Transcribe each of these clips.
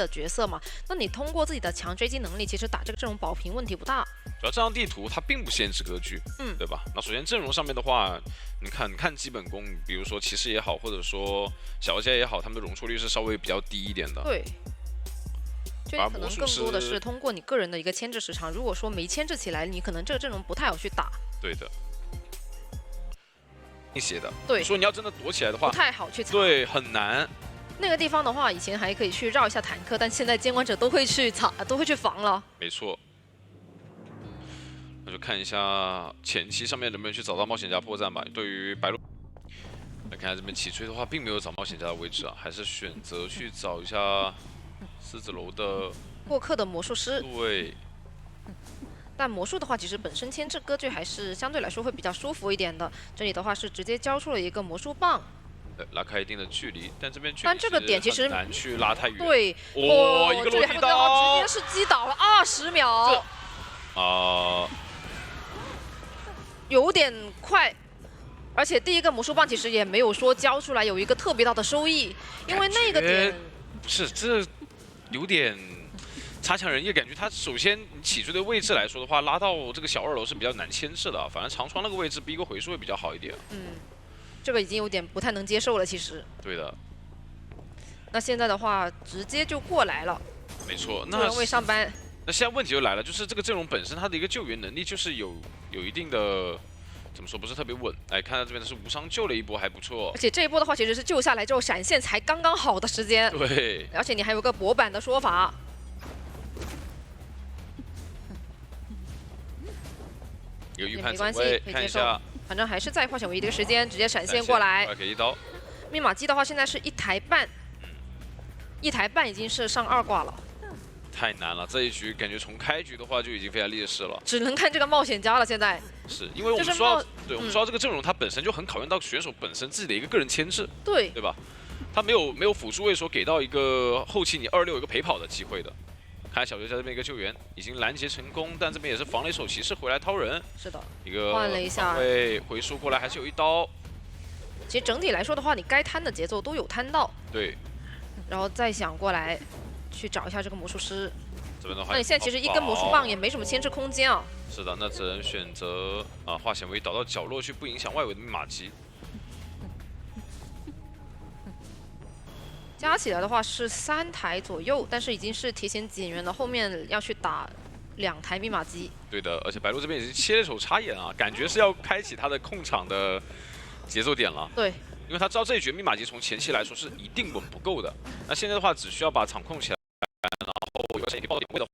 的角色嘛，那你通过自己的强追击能力，其实打这个阵容保平问题不大。主要这张地图它并不限制格局，对吧？那首先阵容上面的话，你看基本功，比如说骑士也好，或者说小家也好，他们的容错率是稍微比较低一点的。对。就你可能更多的是通过你个人的一个牵制时长，如果说没牵制起来，你可能这个阵容不太好去打。对的。你写的。对。说你要真的躲起来的话，不太好去藏。对，很难。那个地方的话，以前还可以去绕一下坦克，但现在监管者都会去都会去防了。没错。那就看一下前期上面能不能去找到冒险家破绽吧。对于白鹿，来看下这边起追的话，并没有找冒险家的位置啊，还是选择去找一下狮子楼的过客的魔术师。对。但魔术的话，其实本身牵制割据还是相对来说会比较舒服一点的。这里的话是直接交出了一个魔术棒。对，拉开一定的距离，但这边但这个点其实难去拉太远。对，一个落地刀，直接是击倒了20秒。有点快，而且第一个魔术棒其实也没有说交出来有一个特别大的收益，因为那个点是这有点差强人意，感觉他首先起追的位置来说的话，拉到这个小2楼是比较难牵制的，反正长窗那个位置逼个回数会比较好一点。这个已经有点不太能接受了，其实。对的。那现在的话，直接就过来了。没错，那人位上班。那现在问题就来了，就是这个阵容本身它的一个救援能力就是有一定的，怎么说不是特别稳。哎，看到这边的是无伤救了一波，还不错。而且这一波的话，其实是救下来之后闪现才刚刚好的时间。对。而且你还有个薄板的说法。有预判没关系，可以接受。反正还是在化险为夷的一个时间，直接闪现过来。给一刀。密码机的话，现在是1台半，1台半已经是上2挂了。太难了，这一局感觉从开局的话就已经非常劣势了。只能看这个冒险家了，现在。是因为我们说到，我们说到这个阵容，它本身就很考验到选手本身自己的一个个人牵制，对吧？他没有辅助位说给到一个后期你2-6一个陪跑的机会的。看小学家这边一个救援已经拦截成功，但这边也是防雷手骑士回来掏人。是的，一个换了一下，回溯过来还是有一刀。其实整体来说的话，你该摊的节奏都有摊到。对。然后再想过来去找一下这个魔术师。这边的话，那你现在其实一根魔术棒也没什么牵制空间啊。是的，那只能选择化险为夷倒到角落去，不影响外围的密码机。加起来的话是3台左右，但是已经是提前减员了，后面要去打2台密码机。对的，而且白鹿这边已经切了手插眼啊，感觉是要开启他的控场的节奏点了。对，因为他知道这一局密码机从前期来说是一定稳不够的，那现在的话只需要把场控起来，然后有些爆点位的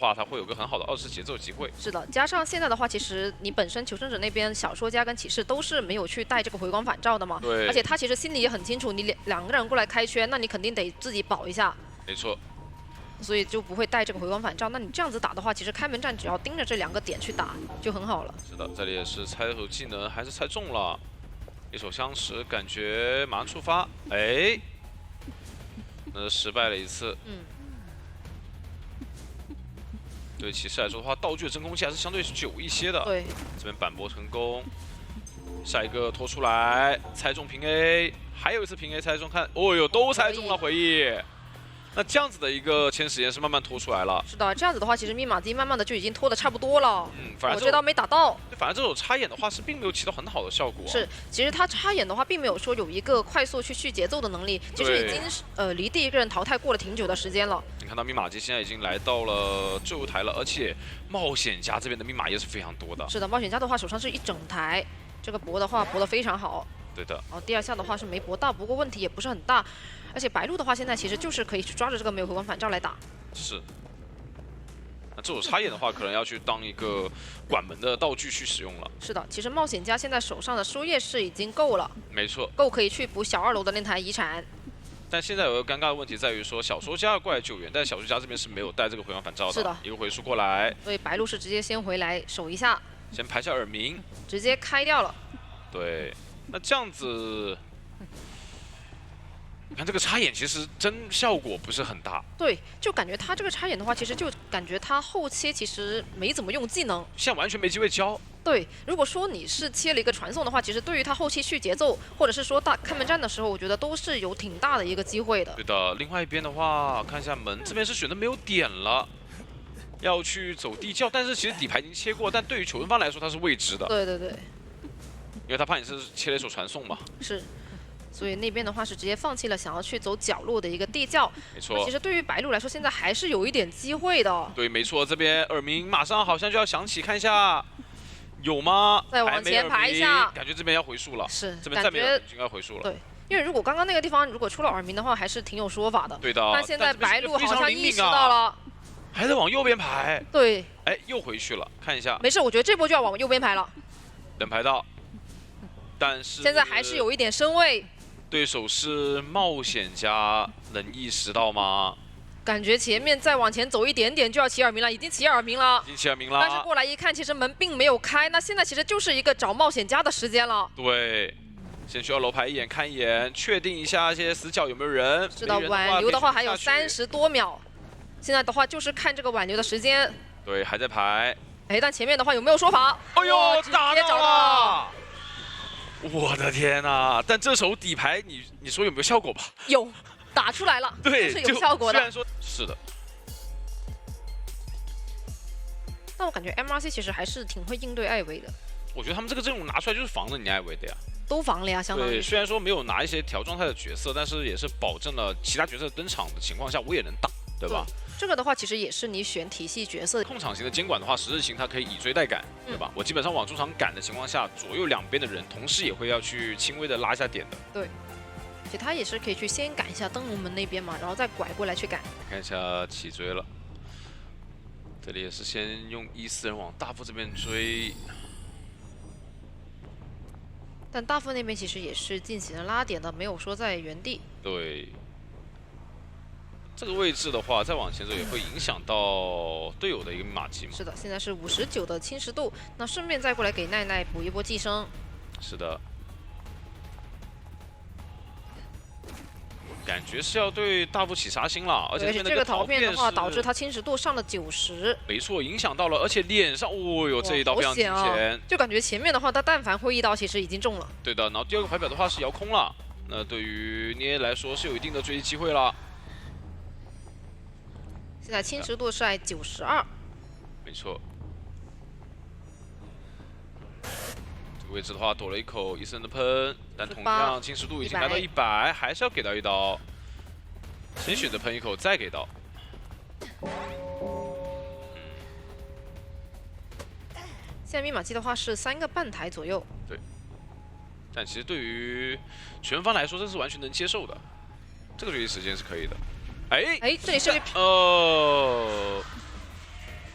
话，他会有个很好的2次节奏机会。是的，加上现在的话，其实你本身求生者那边小说家跟骑士都是没有去带这个回光返照的嘛。对。而且他其实心里也很清楚，你两个人过来开圈，那你肯定得自己保一下。没错。所以就不会带这个回光返照。那你这样子打的话，其实开门战只要盯着这2个点去打就很好了。是的，这里也是猜手技能还是猜中了，一手相识，感觉马上触发，哎，那失败了一次。对骑士来说的话，道具的真空期还是相对久一些的。对，这边反驳成功，下一个拖出来，猜中平 A， 还有一次平 A 猜中，看，哦哟，都猜中了回忆。那这样子的一个签时间是慢慢拖出来了。是的，这样子的话，其实密码机慢慢的就已经拖的差不多了。反正我这刀没打到。反正这种插眼的话是并没有起到很好的效果。是，其实他插眼的话，并没有说有一个快速去续节奏的能力，其实已经离第一个人淘汰过了挺久的时间了。你看到密码机现在已经来到了最后台了，而且冒险家这边的密码也是非常多的。是的，冒险家的话手上是一整台，这个搏的话搏得非常好。对的。第2下的话是没搏到，不过问题也不是很大。而且白鹿的话，现在其实就是可以去抓着这个没有回光返照来打。是。那这种插眼的话，可能要去当一个管门的道具去使用了。是的，其实冒险家现在手上的输液室已经够了。没错。够可以去补小2楼的那台遗产。但现在有个尴尬的问题在于说，小说家要过来救援，但小说家这边是没有带这个回光返照的。是的。一个回溯过来。所以白鹿是直接先回来守一下。先排下耳鸣。直接开掉了。对。那这样子。你看这个插眼其实真效果不是很大，对，就感觉他这个插眼的话，其实就感觉他后期其实没怎么用技能，现在完全没机会交。对，如果说你是切了一个传送的话，其实对于他后期续节奏，或者是说开门战的时候，我觉得都是有挺大的一个机会的。对的，另外一边的话，看一下门这边是选的没有点了。 要去走地窖，但是其实底牌已经切过，但对于求生方来说它是未知的。对对对，因为他怕你是切了一手传送嘛。是，所以那边的话是直接放弃了想要去走角落的一个地窖。没错。其实对于白鹿来说，现在还是有一点机会的。对，没错，这边耳鸣马上好像就要响起，看一下有吗？再往前排一下，感觉这边要回溯了。是，这边再没有应该回溯了。对。 因为如果刚刚那个地方如果出了耳鸣的话，还是挺有说法的。对的。但现在白鹿好像意识到了。 还在往右边排，对，哎，又回去了，看一下，没事，我觉得这波就要往右边排了，能排到，但是现在还是有一点身位，对手是冒险家，能意识到吗？感觉前面再往前走一点点就要起耳鸣了，已经起耳鸣了，已经起耳鸣了，但是过来一看，其实门并没有开，那现在其实就是一个找冒险家的时间了，对。 先去2楼排一眼，看一眼，确定一下这些死角有没有人。是的，挽留的话还有30多秒。 现在的话就是看这个挽留的时间，对，还在排。哎，但前面的话有没有说法？哎呦，打到了！我的天哪！但这手底牌你说有没有效果吧？有，打出来了，对，是有效果的。虽然说是的，但我感觉 MRC 其实还是挺会应对艾维的。我觉得他们这个阵容拿出来就是防着你艾维的呀。 都防了呀，相当于。对，虽然说没有拿一些调状态的角色，但是也是保证了其他角色登场的情况下我也能打，对吧？这个的话，其实也是你选体系角色。控场型的监管的话，10日型它可以以追代赶，对吧？我基本上往中场赶的情况下，左右两边的人同时也会要去轻微的拉一下点的。对，所以他也是可以去先赶一下灯笼门那边嘛，然后再拐过来去赶。看一下起追了，这里也是先用14人往大副这边追。 但大副那边其实也是进行了拉点的，没有说在原地。对，这个位置的话，再往前走也会影响到队友的一个密码机嘛。是的，现在是59的侵蚀度，那顺便再过来给奈奈补一波寄生。是的，感觉是要对大副起杀心了，而且这个陶片的话，导致他侵蚀度上了90。没错，影响到了，而且脸上，哦哟，这一刀非常惊险，就感觉前面的话，他但凡挥一刀，其实已经中了。对的，然后第二个怀表的话是遥空了，那对于捏来说是有一定的追击机会了。现在侵蚀度是在92。没错。 位置的话，躲了一口伊森的喷，但同样侵蚀度已经来到100，还是要给到一刀。先选择喷一口，再给刀。现在密码机的话是3个半台左右。对。但其实对于全方来说，这是完全能接受的。这个追击时间是可以的。哎，这里是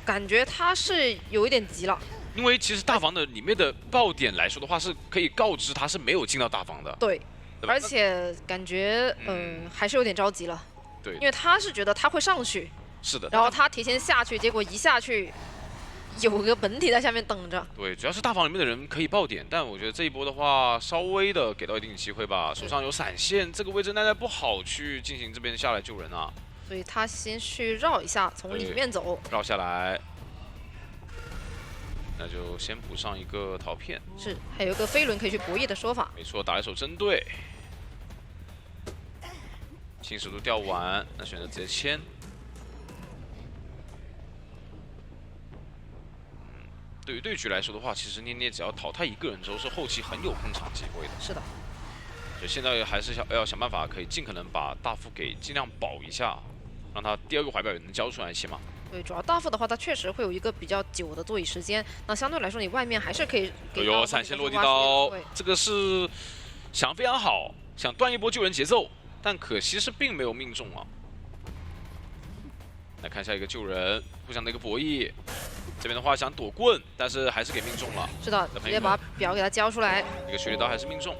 感觉他是有一点急了。 因为其实大房的里面的爆点来说的话，是可以告知他是没有进到大房的。对，而且感觉还是有点着急了。对，因为他是觉得他会上去。是的。然后他提前下去，结果一下去，有个本体在下面等着。对，主要是大房里面的人可以爆点，但我觉得这一波的话，稍微的给到一定机会吧。手上有闪现，这个位置奈奈不好去进行这边下来救人啊。所以他先去绕一下，从里面走，绕下来。 那就先补上一个陶片，是，还有一个飞轮可以去博弈的说法。没错，打了一手针对，侵蚀度掉完，那选择直接签。对于对局来说的话，其实捏捏只要淘汰一个人之后，是后期很有控场机会的。是的，所以现在还是要想办法，可以尽可能把大副给尽量保一下，让他第二个怀表也能交出来，起码。 对，主要大副的话，它确实会有一个比较久的座椅时间。那相对来说，你外面还是可以给到。闪现落地刀，这个是想非常好，想断一波救人节奏，但可惜是并没有命中啊。来看一下一个救人，互相的一个博弈。这边的话想躲棍，但是还是给命中了。是的，直接把表给他交出来。一个血力刀还是命中。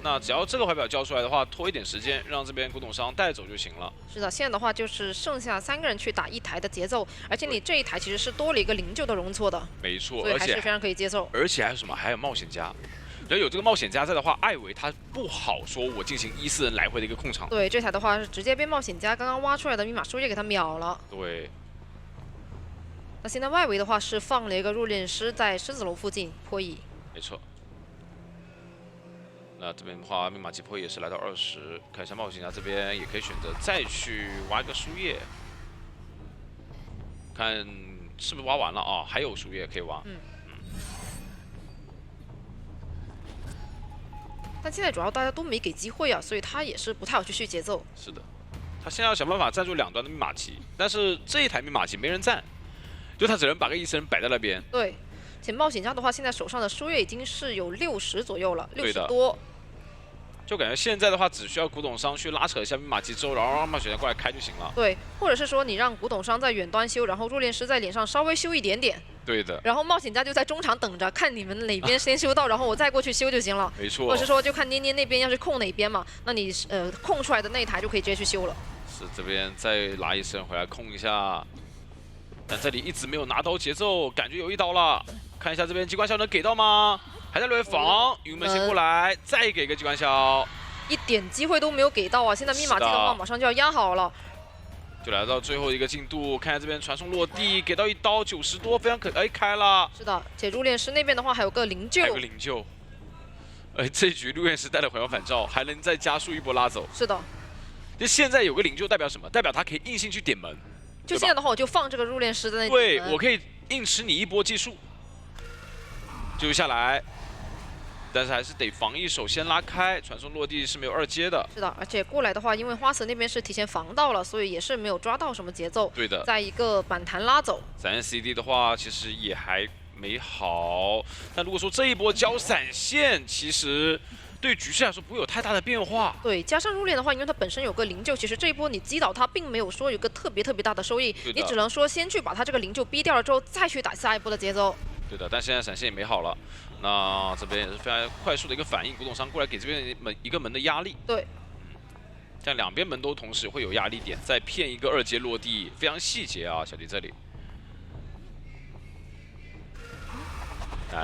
那只要这个怀表交出来的话，拖一点时间，让这边古董商带走就行了。是的，现在的话就是剩下3个人去打一台的节奏，而且你这一台其实是多了一个灵柩的容错的。没错，所以还是非常可以接受。而且还有什么？还有冒险家。只要有这个冒险家在的话，艾维他不好说我进行14人来回的一个控场。对，这台的话是直接被冒险家刚刚挖出来的密码书也给他秒了。对。那现在外围的话是放了一个入殓师在狮子楼附近破译。没错。那这边的话，密码击破也是来到20，看一下冒险家这边也可以选择再去挖一个树叶，看是不是挖完了啊？还有树叶可以挖。但现在主要大家都没给机会啊，所以他也是不太好去续节奏。是的，他现在要想办法站住两端的密码机，但是这一台密码机没人站，就他只能把个医生摆在那边。对，且冒险家的话，现在手上的书月已经是有60左右了，60多。就感觉现在的话，只需要古董商去拉扯一下密码机之后，然后让冒险家过来开就行了。对，或者是说你让古董商在远端修，然后入殓师在脸上稍微修一点点。对的。然后冒险家就在中场等着，看你们哪边先修到，然后我再过去修就行了。没错。或者是说就看捏捏那边要是空哪边嘛，那你空出来的那一台就可以直接去修了。是这边再拿一身回来控一下，但这里一直没有拿刀节奏，感觉有一刀了。看一下这边机关枪能给到吗？还在略防，油门先过来，再给个机关枪。一点机会都没有给到啊！现在密码机的话，马上就要压好了。就来到最后一个进度，看一下这边传送落地，给到一刀90多，非常开了。是的，且入殓师那边的话还有个灵柩。还有个灵柩。这一局入殓师带了回光返照，还能再加速一波拉走。是的。就现在有个灵柩代表什么？代表他可以硬性去点门。就现在的话，我就放这个入殓师在那里。对，我可以硬吃你一波技术。救下来。但是还是得防一手先拉开，传送落地是没有2阶的。是的，而且过来的话，因为花泽那边是提前防到了，所以也是没有抓到什么节奏。对的，在一个反弹拉走。咱 CD 的话，其实也还没好。但如果说这一波交闪现，其实对局势来说不会有太大的变化。对，加上入殓的话，因为它本身有个灵柩，其实这一波你击倒它，并没有说有个特别大的收益，你只能说先去把它这个灵柩逼掉了之后，再去打下一波的节奏。对的，但现在闪现也没好了。那这边也是非常快速的一个反应，古董商过来给这边一个门的压力。对，这样两边门都同时会有压力点，再骗一个2阶落地，非常细节啊，小弟这里。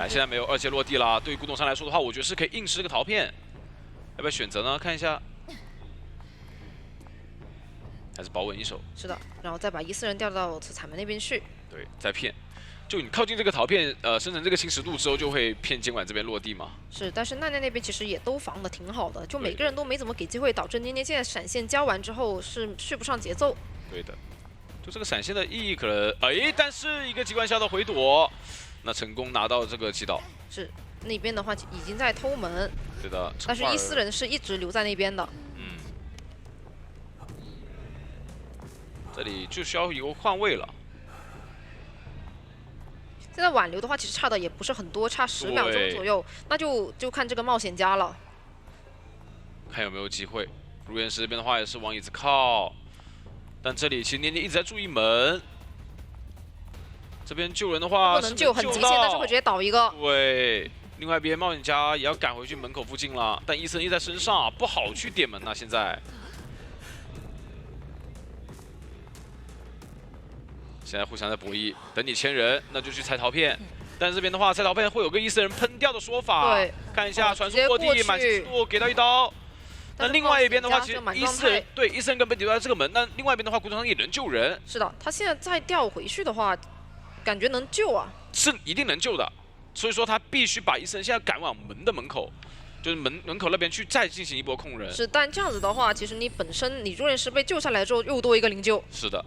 现在没有2阶落地啦。对于古董商来说的话，我觉得是可以硬吃个陶片，要不要选择呢？看一下，还是保稳一手。是的，然后再把14人调到彩门那边去。对，再骗。就你靠近这个陶片，生成这个侵蚀度之后，就会骗监管这边落地嘛。是，但是奈奈那边其实也都防的挺好的，就每个人都没怎么给机会，导致捏捏现在闪现交完之后是续不上节奏。对的，就这个闪现的意义可能，但是一个机关枪的回躲，那成功拿到这个击倒。是，那边的话已经在偷门。对的，但是14人是一直留在那边的。这里就需要一个换位了。现在挽留的话，其实差的也不是很多，差10秒钟左右，那就看这个冒险家了，看有没有机会。入殓师这边的话也是往椅子靠，但这里其实捏捏一直在注意门。这边救人的话不能救，很极限，但是会直接倒一个。对，另外一边冒险家也要赶回去门口附近了，但医生一在身上，不好去点门呐，现在。现在互相在博弈，等你签人，那就去拆陶片。但是这边的话，拆陶片会有个14人喷掉的说法。对，看一下传送落地，满速度给到一刀。那另外一边的话，其实14人根本抵不了这个门。那另外一边的话，古董商也能救人。是的，他现在再调回去的话，感觉能救啊。是一定能救的，所以说他必须把医生现在赶往门的门口，就是门口那边去再进行一波控人。是，但这样子的话，其实你本身你入殓师被救下来之后，又多一个灵柩。是的。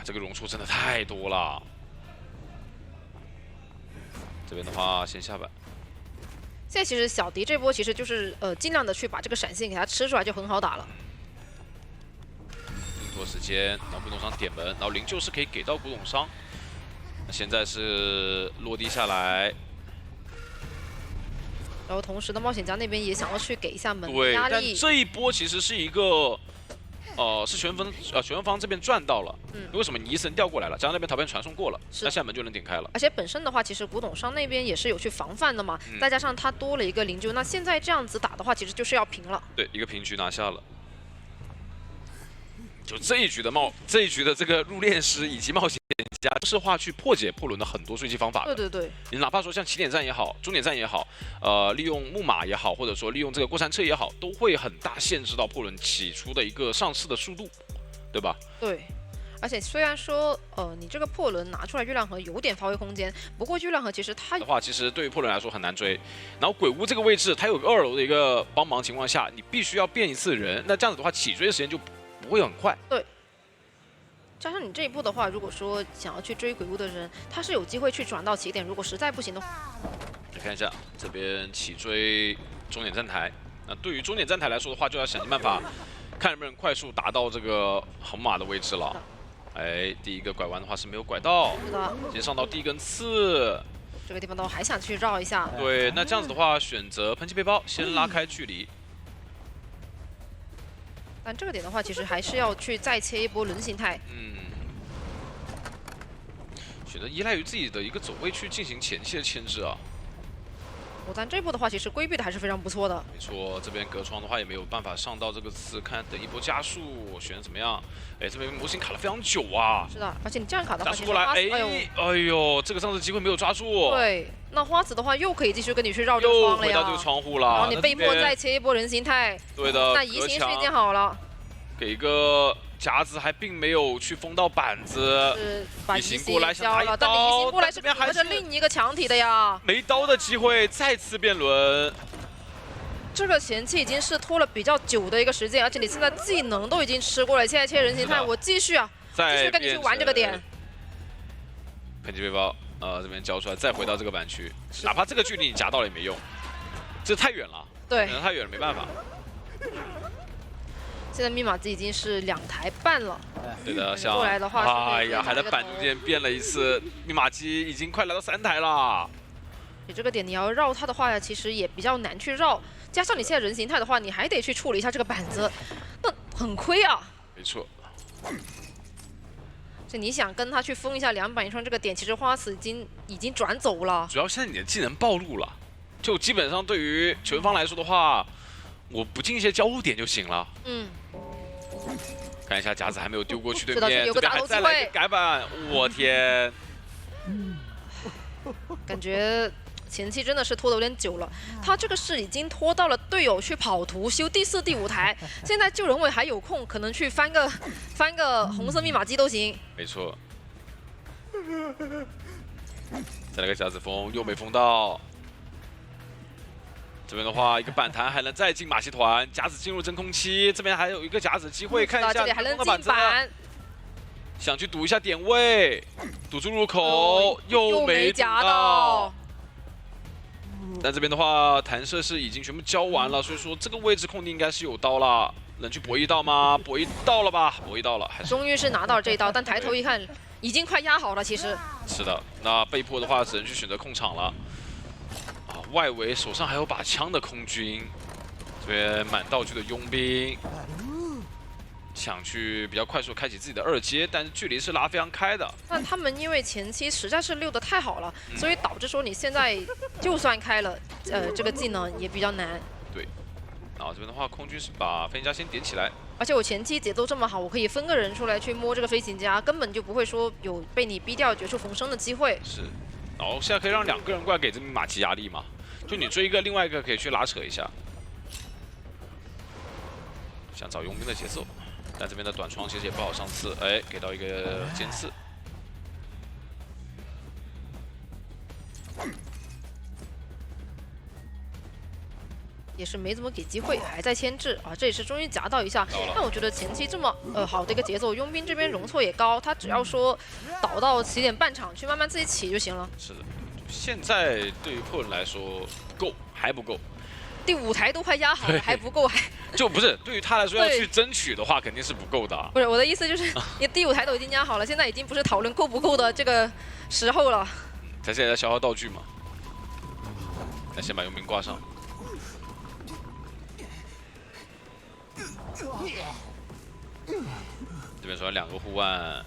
这个容错真的太多了。这边的话，先下板。现在其实小迪这波其实就是尽量的去把这个闪现给他吃出来，就很好打了。多时间，然后古董商点门，然后灵柩是可以给到古董商。那现在是落地下来，然后同时的冒险家那边也想要去给一下门对，压力。但这一波其实是一个。是玄文方这边赚到了。为什么你医生调过来了？加上那边陶片传送过了，那下门就能点开了。而且本身的话，其实古董商那边也是有去防范的嘛，再加上他多了一个灵柩，那现在这样子打的话，其实就是要平了。对，一个平局拿下了。就这一局的这个入殓师以及冒险家，是话去破解破轮的很多追击方法。对。你哪怕说像起点战也好，终点战也好，利用木马也好，或者说利用这个过山车也好，都会很大限制到破轮起出的一个上市的速度，对吧？对。而且虽然说你这个破轮拿出来月亮河有点发挥空间，不过月亮河其实它的话，其实对于破轮来说很难追。然后鬼屋这个位置，它有个2楼的一个帮忙情况下，你必须要变一次人，那这样子的话起追的时间就不会很快。对。加上你这一步的话，如果说想要去追鬼屋的人，他是有机会去转到起点。如果实在不行的话，来看一下这边起追终点站台。那对于终点站台来说的话，就要想尽办法，看能不能快速达到这个横马的位置了。哎，第一个拐弯的话是没有拐到，是的，先上到第一根刺。这个地方的话还想去绕一下。对，那这样子的话，选择喷气背包，先拉开距离。但这个点的话，其实还是要去再切一波轮形态。选择依赖于自己的一个走位去进行前期的牵制啊。但这波的话，其实规避的还是非常不错的。没错，这边隔窗的话也没有办法上到这个刺，看等一波加速选的怎么样。哎，这边模型卡了非常久啊。是的，而且你这样卡的话，加速过来，哎呦，这个上次机会没有抓住。对，那花子的话又可以继续跟你去绕这个窗了呀。又回到这个窗户了。然后你被迫再切一波人形态。对的。那移形是已经好了。给一个夹子，还并没有去封到板子。是把移形过来想打一刀，但你移形过来是隔着另一个墙体的呀。没刀的机会，再次变轮。这个前期已经是拖了比较久的一个时间，而且你现在技能都已经吃过了，现在切人形态，我继续啊，继续跟你去玩这个点。喷气背包，这边交出来，再回到这个板区，哪怕这个距离你夹到了也没用，这太远了。对，太远了，没办法。现在密码机已经是2台半了。对的，像过来的话，哎呀，还在板中间变了一次，密码机已经快来到3台了。你这个点你要绕它的话，其实也比较难去绕。加上你现在人形态的话，你还得去处理一下这个板子，那很亏啊。没错。所以你想跟他去封一下2板一窗这个点，其实花死已经转走了。主要现在你的技能暴露了，就基本上对于球方来说的话，我不进一些交互点就行了。看一下夹子还没有丢过去对面，有个打头机会，改板，我天！感觉前期真的是拖得有点久了，他这个是已经拖到了队友去跑图修第4、第5台，现在救人尾还有空，可能去翻个红色密码机都行。没错。再来个夹子封，又没封到。这边的话，一个板弹还能再进马戏团，夹子进入真空期，这边还有一个夹子机会，看一下这里还能进板，想去堵一下点位，堵住入口，又没夹到。但这边的话，弹射是已经全部交完了，所以说这个位置空地应该是有刀了，能去搏一刀吗？搏一刀了吧，搏一刀了，还是终于是拿到了这一刀，但抬头一看，已经快压好了，其实。是的，那被迫的话只能去选择控场了。外围手上还有把枪的空军，这边满道具的佣兵，想去比较快速开启自己的2阶，但是距离是拉非常开的。但他们因为前期实在是溜得太好了，所以导致说你现在就算开了这个技能也比较难。对，然后这边的话，空军是把飞行家先点起来，而且我前期节奏这么好，我可以分个人出来去摸这个飞行家，根本就不会说有被你逼掉绝处逢生的机会。是，然后现在可以让2个人过来给这密码机压力嘛。就你追一个，另外一个可以去拉扯一下，想找佣兵的节奏，但这边的短窗其实也不好上刺，哎，给到一个尖刺。也是没怎么给机会，还在牵制啊！这也是终于夹到一下。但我觉得前期这么好的一个节奏，佣兵这边容错也高，他只要说倒到起点半场去慢慢自己起就行了。是的。现在对于破人来说不够，还不够。第5台都快压好了，还不够，就不是对于他来说要去争取的话，肯定是不够的。不是我的意思，就是你第5台都已经压好了，现在已经不是讨论够不够的这个时候了。他现在在消耗道具嘛？那先把佣兵挂上。这边说2个护腕，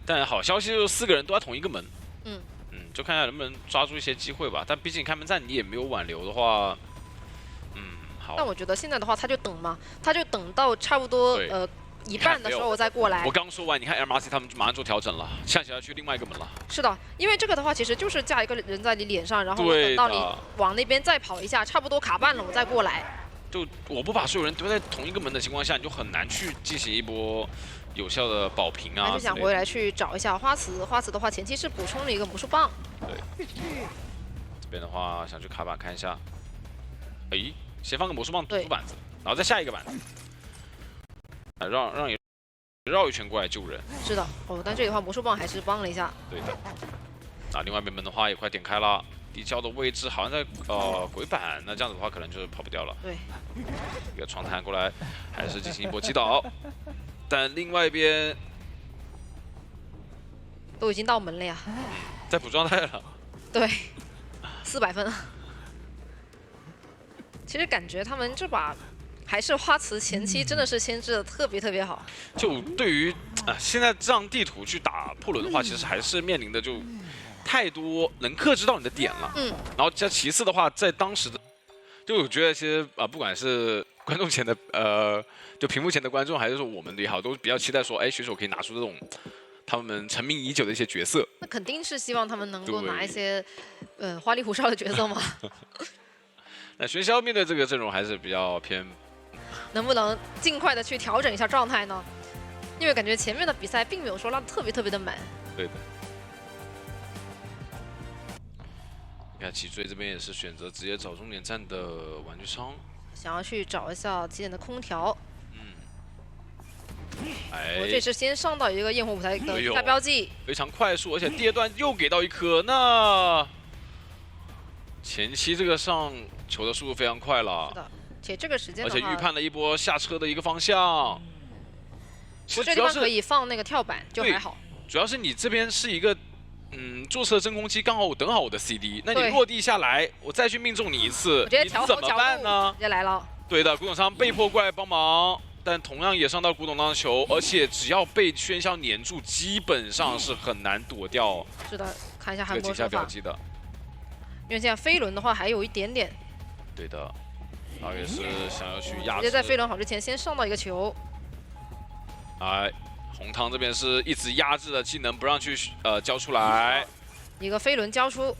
但好消息就是4个人都在同一个门。就看一下能不能抓住一些机会吧。但毕竟开门战你也没有挽留的话，好。但我觉得现在的话，他就等嘛，他就等到差不多一半的时候再过来。我刚说完，你看 MRC 他们马上做调整了，下起来去另外一个门了。是的，因为这个的话，其实就是架一个人在你脸上，然后我等到你往那边再跑一下，差不多卡半了，我再过来。就我不把所有人丢在同一个门的情况下，你就很难去进行一波有效的保平啊。还是想回来去找一下花瓷，花瓷的话前期是补充了一个魔术棒。对，这边的话想去卡板看一下，哎，先放个魔术棒堵住板子，然后再下一个板子，让你绕一圈过来救人。是的，哦，但这里的话魔术棒还是帮了一下。对的。那另外一边门的话也快点开了。 地窖的位置好像在鬼板，那这样子的话可能就是跑不掉了。对，一个床弹过来，还是进行一波击倒，但另外一边都已经到门了呀，在补状态了。对，400分。其实感觉他们这把还是花瓷前期真的是牵制的特别好。就对于现在这样地图去打破轮的话，其实还是面临的就。 太多能克制到你的点了，然后再其次的话，在当时的，就我觉得其实不管是观众前的就屏幕前的观众，还是说我们也好，都比较期待说，哎，选手可以拿出这种他们成名已久的一些角色。那肯定是希望他们能够拿一些花里胡哨的角色嘛。那玄霄面对这个阵容还是比较偏，能不能尽快的去调整一下状态呢？因为感觉前面的比赛并没有说拉得特别的满。对的。 你看奇追这边也是选择直接找终点站的玩具商，想要去找一下起点的空调。哎，我这是先上到一个焰火舞台的大标记，非常快速，而且第二段又给到一颗，那前期这个上球的速度非常快了。是的，且这个时间而且预判了一波下车的一个方向。其实这地方可以放那个跳板就还好，主要是你这边是一个。 坐车真空机刚好我等好我的 CD， 那你落地下来，我再去命中你一次，我直接调好怎么办呢？直接来了。对的，古董商被迫过来帮忙，但同样也上到古董商的球，而且只要被喧嚣黏住，基本上是很难躲掉。是的，看一下韩国手法。因为现在飞轮的话还有一点点。对的，然后也是想要去压制。直接在飞轮好之前先上到一个球。哎。 红汤这边是一直压制的技能，不让去交出来。一个飞轮交出，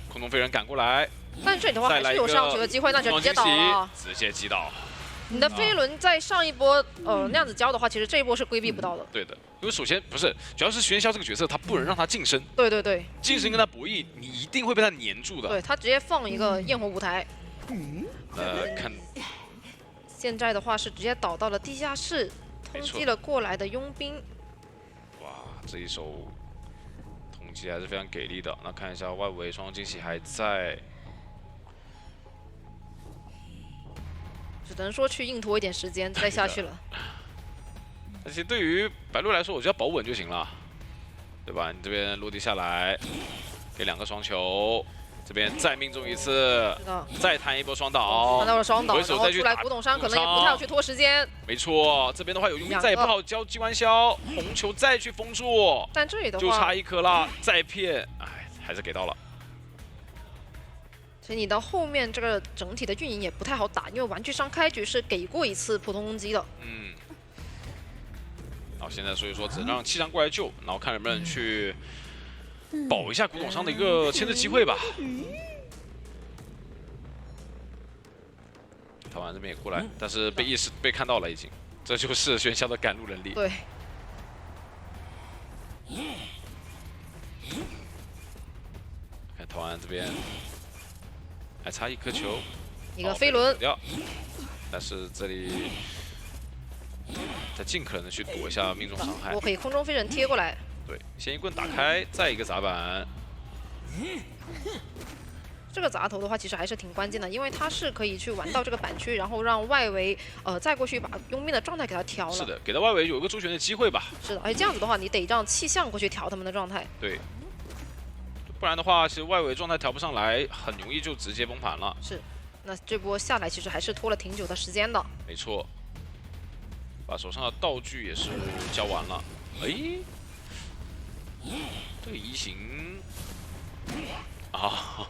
空中飞人赶过来。但这里的话还是有上球的机会，那就直接倒了。直接击倒。你的飞轮在上一波那样子交的话，其实这一波是规避不到的。对的，因为首先不是，主要是玄霄这个角色，他不能让他近身。对。近身跟他博弈，你一定会被他黏住的。对他直接放一个焰火舞台。看。现在的话是直接倒到了地下室。 通缉了过来的佣兵，哇，这一手通缉还是非常给力的。那看一下外围双方惊喜还在，只能说去硬拖一点时间再下去了。而且对于白鹿来说，我只要保稳就行了，对吧？你这边落地下来，给2个双球。 这边再命中一次，再弹一波双倒，看到了双倒，回手再去打古董商，可能也不太好去拖时间。没错，这边的话有佣兵再也不好交机关销，红球再去封住，但这里的话就差1颗了，再骗，哎，还是给到了。所以你到后面这个整体的运营也不太好打，因为玩具商开局是给过一次普通攻击的。然后现在所以说只能让气象过来救，然后看能不能去。 保一下古董商的一个牵制机会吧。台湾这边也过来，但是被看到了已经，这就是玄霄的赶路能力。对。看台湾这边还差1颗球，一个飞轮掉，但是这里再尽可能的去躲一下命中伤害。我可以空中飞人贴过来。 对，先一棍打开，再一个砸板。这个砸头的话，其实还是挺关键的，因为它是可以去玩到这个板区，然后让外围再过去把佣兵的状态给它调了。是的，给到外围有一个周旋的机会吧。是的，而且这样子的话，你得让气象过去调他们的状态。对，不然的话，其实外围状态调不上来，很容易就直接崩盘了。是，那这波下来其实还是拖了挺久的时间的。没错，把手上的道具也是交完了。哎。 这个移形啊，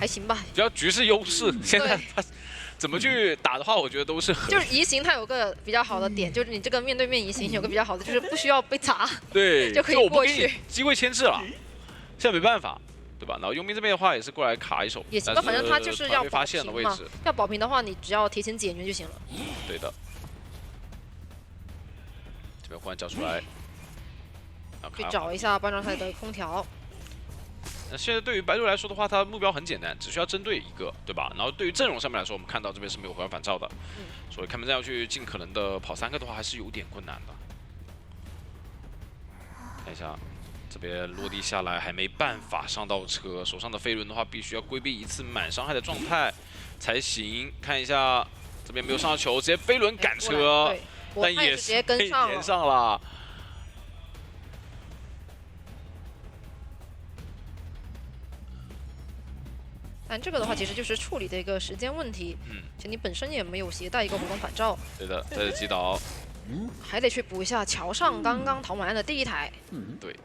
还行吧，比较局势优势。现在他怎么去打的话，我觉得都是就是移形，它有个比较好的点，就是你这个面对面移形有个比较好的，就是不需要被砸，对，就可以过去，机会牵制了。现在没办法，对吧？然后佣兵这边的话也是过来卡一手，也行吧，反正他就是要保发现的位平嘛置。要保平的话，你只要提前解决就行了。对的。这边忽然叫出来，去找一下班长台的空调。那现在对于白鹿来说的话，他目标很简单，只需要针对一个，对吧？然后对于阵容上面来说，我们看到这边是没有回环反照的，所以开门战要去尽可能的跑3个的话，还是有点困难的。看一下，这边落地下来还没办法上到车，手上的飞轮的话，必须要规避一次满伤害的状态才行。看一下这边没有上到球，直接飞轮赶车，但也是被连上了。但这个的话，其实就是处理的一个时间问题。其实你本身也没有携带一个回光返照。对的，这是击倒。还得去补一下桥上刚刚逃完的第一台。对。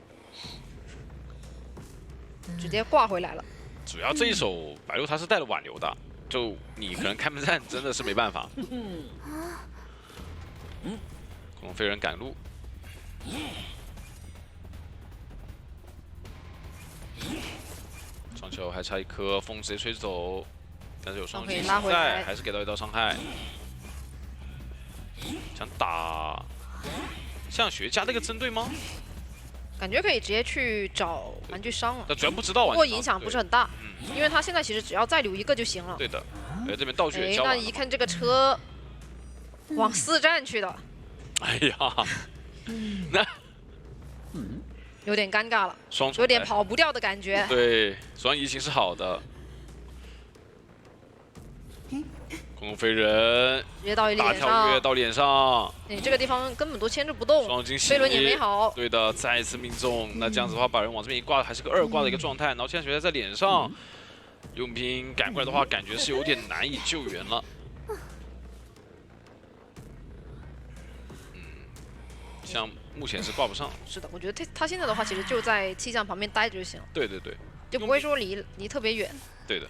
直接挂回来了。主要这一手白鹿他是带了挽留的，就你可能开门战真的是没办法。恐龙飞人赶路。双球还差一颗，风直接吹走，但是有双击在，还是给到一道伤害。想打像学家那个针对吗？感觉可以直接去找玩具商了。但主要不知道玩具商，不过影响不是很大，因为他现在其实只要再留一个就行了。对的，这边道具也交完了。那一看这个车往4站去的，哎呀，那有点尴尬了，双有点跑不掉的感觉。对，双移形是好的。恐龙飞人直接到脸上，大跳跃到脸上。你这个地方根本都牵制不动，双惊喜，飞轮也没好。对的，再一次命中。那这样子的话，把人往这边一挂，还是个2挂的一个状态。然后现在学在脸上，佣兵赶过来的话，感觉是有点难以救援了。像目前是挂不上。是的，我觉得他现在的话，其实就在气象旁边待着就行了。对对对，就不会说离特别远。对的。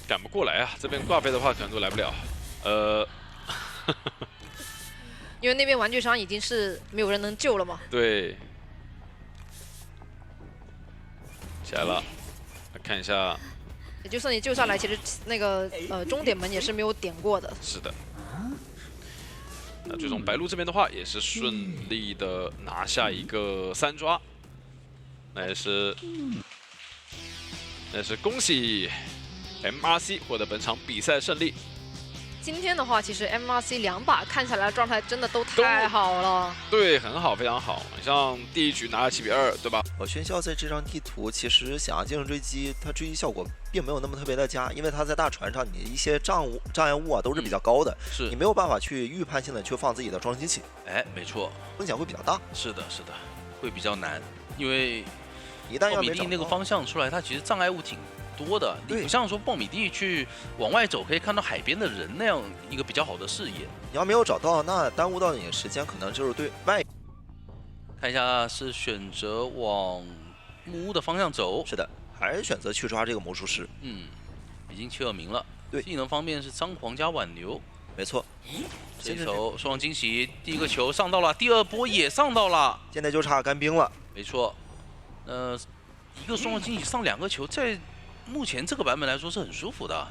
赶不过来啊！这边挂飞的话，可能都来不了。因为那边玩具商已经是没有人能救了嘛。对。起来了，来看一下。也就算你救下来，其实那个终点门也是没有点过的。是的。那最终白鹿这边的话，也是顺利的拿下一个3抓，那也是恭喜 MRC 获得本场比赛胜利。今天的话，其实 MRC 2把看下来的状态真的都太好了。对，很好，非常好。像第1局拿了7比2，对吧？喧嚣在这张地图其实想要进行追击，它追击效果并没有那么特别的佳，因为它在大船上，你一些障碍物啊都是比较高的，是你没有办法去预判性的去放自己的装机器。哎，没错，风险会比较大。是的，是的，会比较难，因为一旦要米粒那个方向出来，它其实障碍物挺多的，你不像说苞米地去往外走可以看到海边的人那样一个比较好的视野。你要没有找到，那耽误到你的时间可能就是对外。看一下是选择往木屋的方向走，是的，还是选择去抓这个魔术师。已经切尔明了。对，技能方面是张狂加挽留，没错。这球双惊喜，第1个球上到了，第2波也上到了，现在就差干冰了。没错，一个双惊喜上2个球，在目前这个版本来说是很舒服的。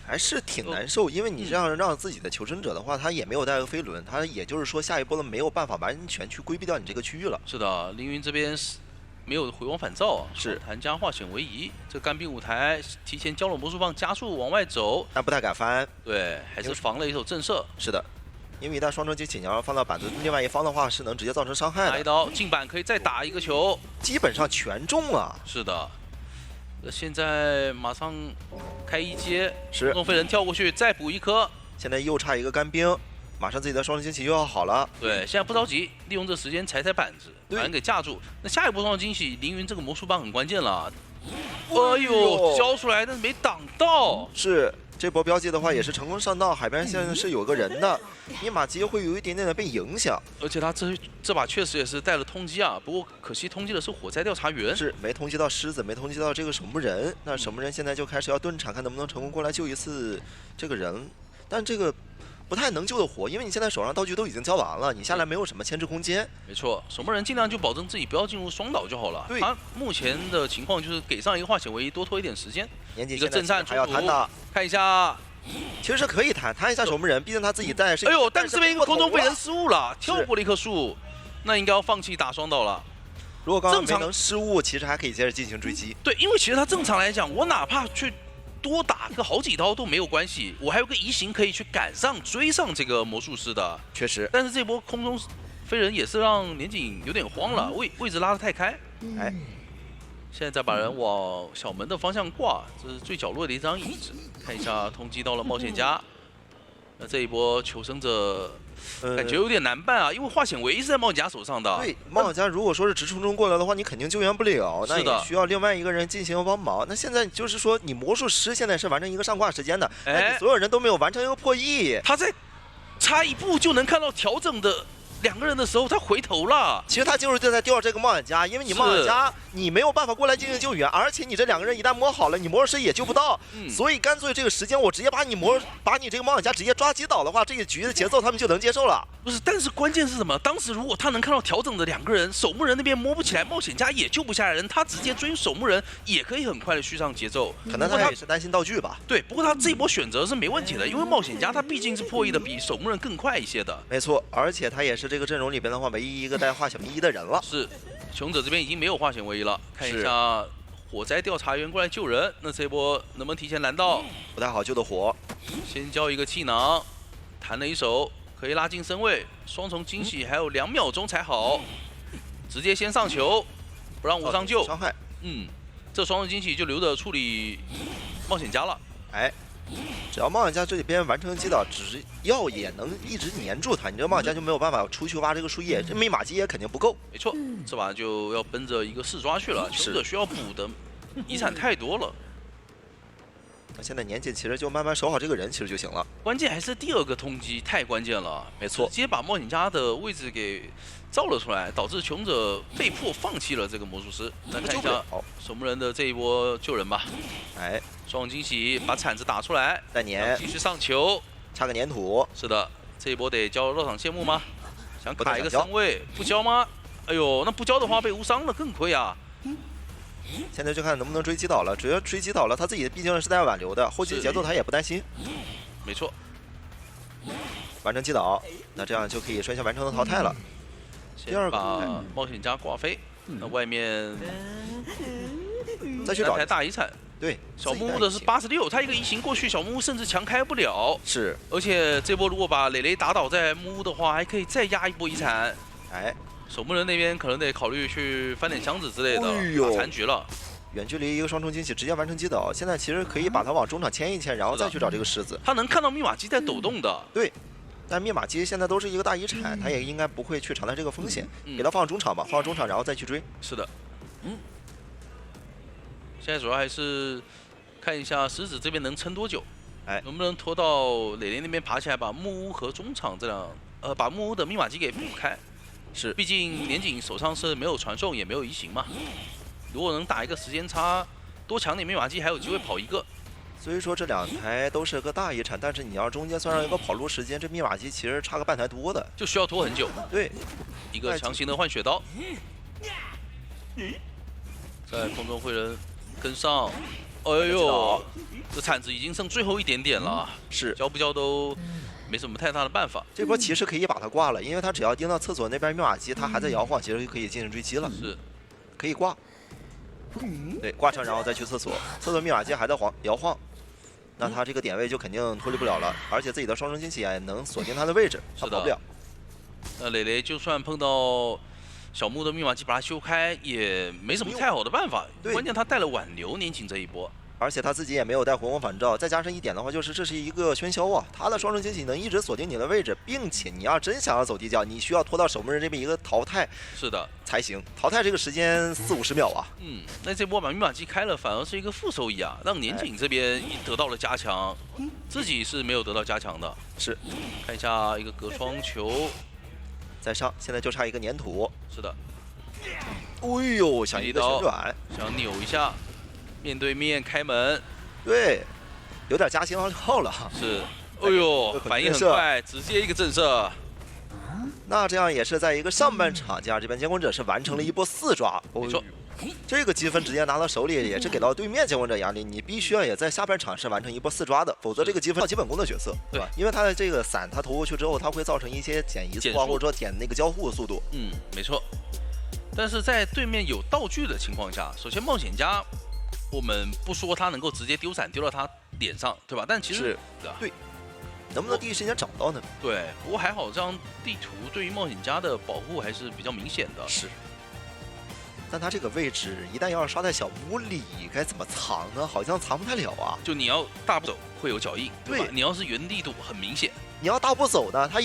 还是挺难受，因为你这样让自己的求生者的话，他也没有带个飞轮，他也就是说下一波了没有办法完全去规避掉你这个区域了。是的，凌云这边是没有回光返照，是弹加化险为夷。这个干冰舞台提前交了魔术棒，加速往外走，但不太敢翻。对，还是防了一手震慑。是的，因为一旦双重击起，你要放到板子另外一方的话，是能直接造成伤害的。拿一刀进板可以再打1个球，基本上全中了。是的。现在马上开1阶，是龙飞人跳过去再补1颗，现在又差1个干冰，马上自己的双重惊喜又要好了。对，现在不着急，利用这时间踩板子，把人给架住。那下一波双重惊喜，凌云这个魔术棒很关键了。哎呦，交出来但是没挡到。是。这波标记的话也是成功上到海边，现在是有个人的，你马基会有一点点的被影响，而且他这把确实也是带了通缉啊，不过可惜通缉的是火灾调查员，是没通缉到狮子，没通缉到这个守墓人。那守墓人现在就开始要蹲场，看能不能成功过来救一次这个人，但这个不太能救得活，因为你现在手上道具都已经交完了，你下来没有什么牵制空间。没错，守门人尽量就保证自己不要进入双倒就好了。对，他目前的情况就是给上一个化险为夷，多拖一点时间。一个震颤还要弹的，看一下。其实是可以弹一下守门人，毕竟他自己在。哎呦，但是这边一个空中被人失误了，跳过了一棵树，那应该要放弃打双倒了。如果刚刚没能失误，其实还可以接着进行追击。对，因为其实他正常来讲，我哪怕去多打个好几刀都没有关系，我还有个移形可以去赶上追上这个魔术师的。确实，但是这波空中飞人也是让年景有点慌了，位置拉得太开。哎。现在再把人往小门的方向挂，这是最角落的一张椅子。看一下，通缉到了冒险家。那这一波求生者感觉有点难办啊，因为化险为夷是在冒险家手上的。对，冒险家如果说是直冲中过来的话，你肯定救援不了，那也需要另外一个人进行帮忙。那现在就是说，你魔术师现在是完成一个上挂时间的，哎，你所有人都没有完成一个破译，他在差一步就能看到调整的。2个人的时候，他回头了。其实他就是在吊这个冒险家，因为你冒险家你没有办法过来进行救援，而且你这2个人一旦摸好了，你魔术师也救不到。所以干脆这个时间我直接把你这个冒险家直接抓击倒的话，这个局的节奏他们就能接受了。不是，但是关键是什么？当时如果他能看到调整的2个人，守墓人那边摸不起来，冒险家也救不下来人，他直接追守墓人也可以很快的续上节奏。可能他也是担心道具吧。对，不过他这一波选择是没问题的，因为冒险家他毕竟是破译的比守墓人更快一些的。没错，而且他也是这个阵容里边的话唯一一个带化险为夷的人了。是，穷者这边已经没有化险为夷了。看一下火灾调查员过来救人，那这一波能不能提前拦到？不太好救的火。先交一个气囊，弹了一手，可以拉近身位。双重惊喜还有2秒钟才好，直接先上球，不让无伤救。伤害。这双重惊喜就留着处理冒险家了。哎。只要冒险家这边完成击倒，只要也能一直黏住他，你这冒险家就没有办法出去挖这个树叶，这密码机也肯定不够。没错，这把就要奔着一个4抓去了，求者需要补的遗产太多了。那现在年景其实就慢慢守好这个人其实就行了。关键还是第2个通缉太关键了，没错，直接把冒险家的位置给造了出来，导致穷者被迫放弃了这个魔术师。来看一下守墓人的这一波救人吧。哎，双惊喜把铲子打出来，再粘，继续上球，插个粘土。是的，这一波得交落场谢幕吗？想卡一个3位，不交吗？哎呦，那不交的话被无伤了更亏啊。现在就看能不能追击倒了，只要追击倒了，他自己毕竟是带挽留的，后期节奏他也不担心。没错，完成击倒，那这样就可以率先完成的淘汰了。第2个把冒险家挂飞，那外面再去找台大遗产。对，小木屋的是86，他一个移形过去，小木屋甚至强开不了。是，而且这波如果把磊磊打倒在木屋的话，还可以再压一波遗产。哎。守墓人那边可能得考虑去翻点箱子之类的，打残局了。远距离一个双重惊喜直接完成击倒，现在其实可以把他往中场牵一牵，然后再去找这个狮子。他能看到密码机在抖动的。对，但密码机现在都是一个大遗产，他也应该不会去承担这个风险，给他放中场吧，放中场然后再去追。是的，现在主要还是看一下狮子这边能撑多久，哎，能不能拖到磊磊那边爬起来，把木屋和中场这两把木屋的密码机给补开。是，毕竟年景手上是没有传送也没有移形嘛，如果能打一个时间差，多抢点密码机还有机会跑一个。所以说这2台都是个大遗产，但是你要中间算上一个跑路时间，这密码机其实差个半台多的，就需要拖很久。对，一个强行的换血刀，在空中会人跟上，哎呦，这铲子已经剩最后一点点了，是交不交都没什么太大的办法。这波其实可以把他挂了，因为他只要盯到厕所那边密码机，他还在摇晃，其实就可以进行追击了。是，可以挂。对，挂上然后再去厕所，厕所密码机还在摇晃，那他这个点位就肯定脱离不了了，而且自己的双重惊喜也能锁定他的位置，他跑不了。那磊磊就算碰到小木的密码机把他修开，也没什么太好的办法。关键他带了挽留年景这一波。而且他自己也没有带回光返照，再加上一点的话，就是这是一个喧嚣啊，他的双重惊喜能一直锁定你的位置，并且你要真想要走地窖，你需要拖到守门人这边一个淘汰，是的才行。淘汰这个时间40-50秒啊。那这波把密码机开了，反而是一个负收益啊，让年景这边得到了加强，自己是没有得到加强的。是，看一下一个隔窗球，再上，现在就差一个粘土。是的。哎呦，想一个旋转，想扭一下。面对面开门，对，有点加星号了。是，哎呦，反应很快，直接一个震慑。那这样也是在一个上半场，加上这边监控者是完成了一波4抓，没错。这个积分直接拿到手里，也是给到对面监控者压力。你必须要也在下半场是完成一波4抓的，否则这个积分基本功的角色，对吧？因为他的这个伞，他投过去之后，他会造成一些减移速啊，或者说减那个交互速度。没错。但是在对面有道具的情况下，首先冒险家，我们不说他能够直接丢伞丢到他脸上，对吧？但其实对。能不能第一时间找到呢？对，不过还好，这张地图对于冒险家的保护还是比较明显的。是，但他这个位置一旦要是刷在小屋里，该怎么藏呢？好像藏不太了啊。就你要大步走会有脚印，对吧？你要是原地躲很明显。你要大步走呢，他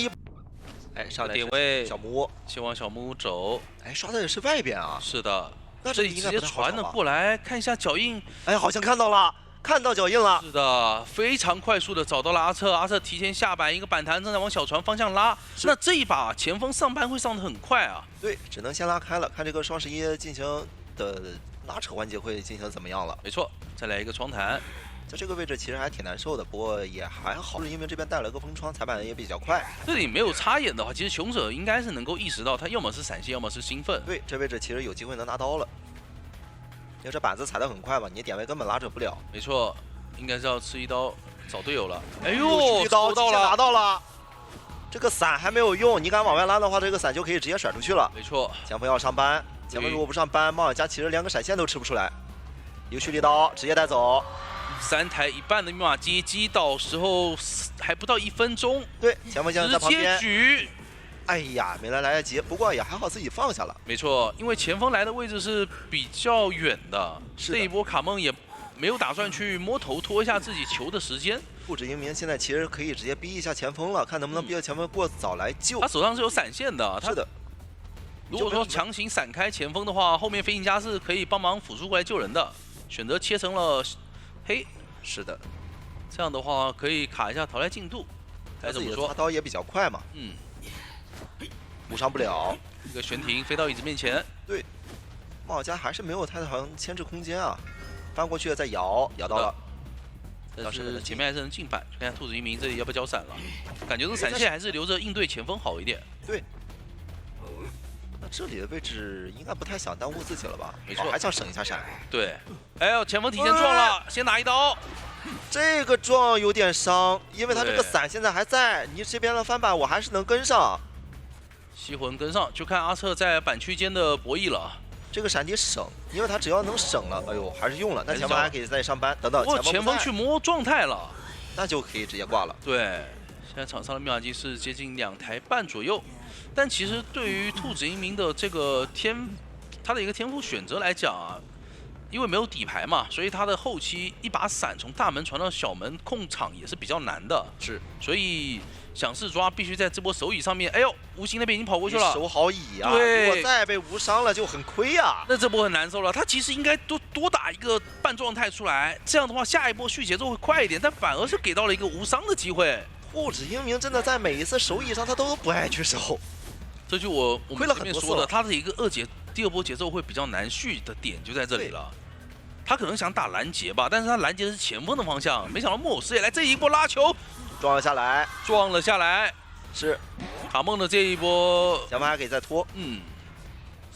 上来点位小木屋，先往小木屋走。刷的是外边啊。是的，那这里直接传了过来，看一下脚印。好像看到了。看到脚印了，是的，非常快速的找到了阿策，阿策提前下板，一个反弹正在往小船方向拉。那这一把前锋上扳会上的很快啊。对，只能先拉开了，看这个双11进行的拉扯环节会进行怎么样了。没错，再来一个双弹，在这个位置其实还挺难受的，不过也还好，是因为这边带了个风窗，踩板也比较快。这里没有插眼的话，其实穷者应该是能够意识到，他要么是闪现，要么是兴奋。对，这位置其实有机会能拿刀了。因为这板子踩得很快嘛，你点位根本拉扯不了。没错，应该是要吃一刀找队友了。哎呦，一刀拿到了，这个伞还没有用，你敢往外拉的话，这个伞就可以直接甩出去了。没错，前锋要上扳，前锋如果不上扳，冒险家其实连个闪现都吃不出来。有蓄力刀直接带走，3台一半的密码机击倒时候还不到1分钟。对，前锋现在在旁边直接举。哎呀，没来得及，不过也还好自己放下了。没错，因为前锋来的位置是比较远的，这一波卡梦也没有打算去摸头拖一下自己球的时间。不止英明现在其实可以直接逼一下前锋了，看能不能逼着前锋过早来救。他手上是有闪现的，是的。如果说强行闪开前锋的话，后面飞行家是可以帮忙辅助过来救人的。选择切成了黑，是的，这样的话可以卡一下淘汰进度。该怎么说？插刀也比较快嘛。补上不了，一个悬停飞到椅子面前。对，冒险家还是没有太长牵制空间啊，翻过去再摇到了。但是前面还是能进板，看看兔子一鸣这里要不要交闪了？感觉这个闪现还是留着应对前锋好一点。对。那这里的位置应该不太想耽误自己了吧？没错，还想省一下闪。对。哎呦，前锋提前撞了，先拿一刀。这个撞有点伤，因为他这个伞现在还在，你这边的翻板我还是能跟上。吸魂跟上，就看阿策在板区间的博弈了。这个闪底省，因为他只要能省了，哎呦，还是用了。那前锋还可以再上扳，等等。前锋去摸状态了，那就可以直接挂了。对，现在场上的密码机是接近2台半左右，但其实对于兔子英明的这个他的一个天赋选择来讲啊，因为没有底牌嘛，所以他的后期一把伞从大门传到小门控场也是比较难的。是，所以想试抓必须在这波手椅上面。哎呦，无形那边已经跑过去了，守好椅啊！对，如果再被无伤了就很亏啊。那这波很难受了，他其实应该多打一个半状态出来，这样的话下一波续节奏会快一点，但反而是给到了一个无伤的机会。兔子英明真的在每一次手椅上他都不爱去守，这就我们前面说的，他的一个第二波节奏会比较难续的点就在这里了。他可能想打拦截吧，但是他拦截的是前锋的方向，没想到木偶师也来这一波拉球，撞了下来，是卡梦的这一波，前锋还可以再拖，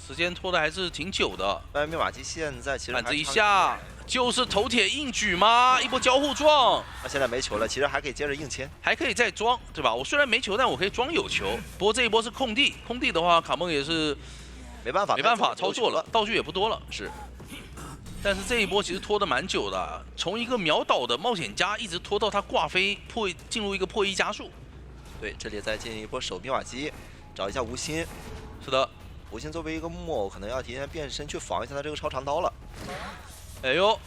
时间拖的还是挺久的。但密码机现在其实板子一下就是头铁硬举吗？一波交互撞，他现在没球了，其实还可以接着硬牵，还可以再装，对吧？我虽然没球，但我可以装有球。不过这一波是空地的话，卡梦也是没办法操作了，道具也不多了，是。但是这一波其实拖得蛮久的，从一个秒倒的冒险家一直拖到他挂飞进入一个破1加速。对，这里再进一波守密码机，找一下无心。是的，无心作为一个木偶，可能要提前变身去防一下他这个超长刀了。哎呦，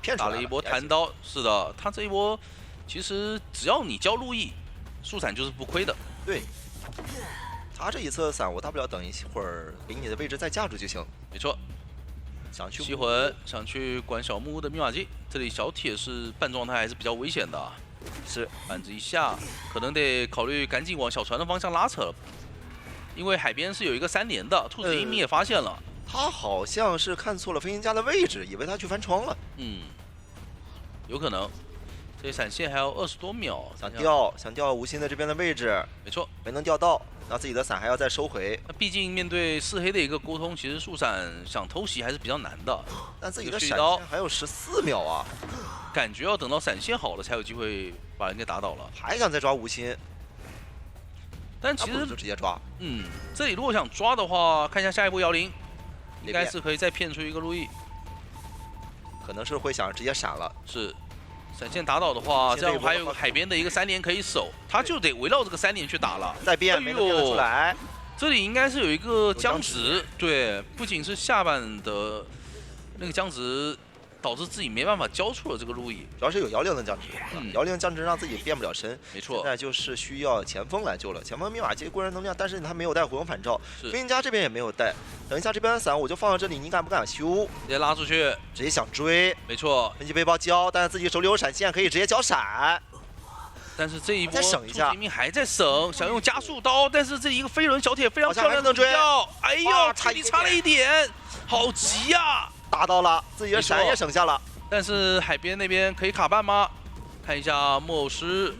骗出来了，打了一波弹刀。是的，他这一波其实只要你交路易，速闪就是不亏的。对，他这一侧伞，我大不了等一会儿给你的位置再架住就行。没错。想去吸魂，想去管小木屋的密码机，这里小铁是半状态，还是比较危险的。是，板子一下，可能得考虑赶紧往小船的方向拉扯了，因为海边是有一个3连的。兔子英明也发现了，他好像是看错了飞行家的位置，以为他去翻窗了。有可能。这闪现还有20多秒，想调无心的这边的位置，没错，没能调到，那自己的伞还要再收回。那毕竟面对4黑的一个沟通，其实速闪想偷袭还是比较难的。但自己的闪现还有14秒啊，感觉要等到闪现好了才有机会把人给打倒了。还想再抓无心，但其实就直接抓。这里如果想抓的话，看一下下一波摇铃，应该是可以再骗出一个路易，可能是会想直接闪了。是。闪现打倒的话，这样还有海边的一个3连可以守，他就得围绕这个3连去打了。再变，没能变得出来。这里应该是有一个僵直，对，不仅是下半的那个僵直，导致自己没办法交出了这个路易。主要是有摇铃的僵直，摇铃僵直让自己变不了身。没错，现在就是需要前锋来救了。前锋密码机过人能量，但是他没有带回光返照，飞行家这边也没有带。等一下这边的伞我就放到这里，你敢不敢修？直接拉出去，直接想追。没错，分级背包交，但是自己手里有闪现，可以直接交闪。但是这一波再省一下，明明还在省，想用加速刀，但是这一个飞轮小铁非常漂亮的追，哎呦，差了一点，好急呀！打到了，自己的闪也省下了。但是海边那边可以卡半吗？看一下木偶师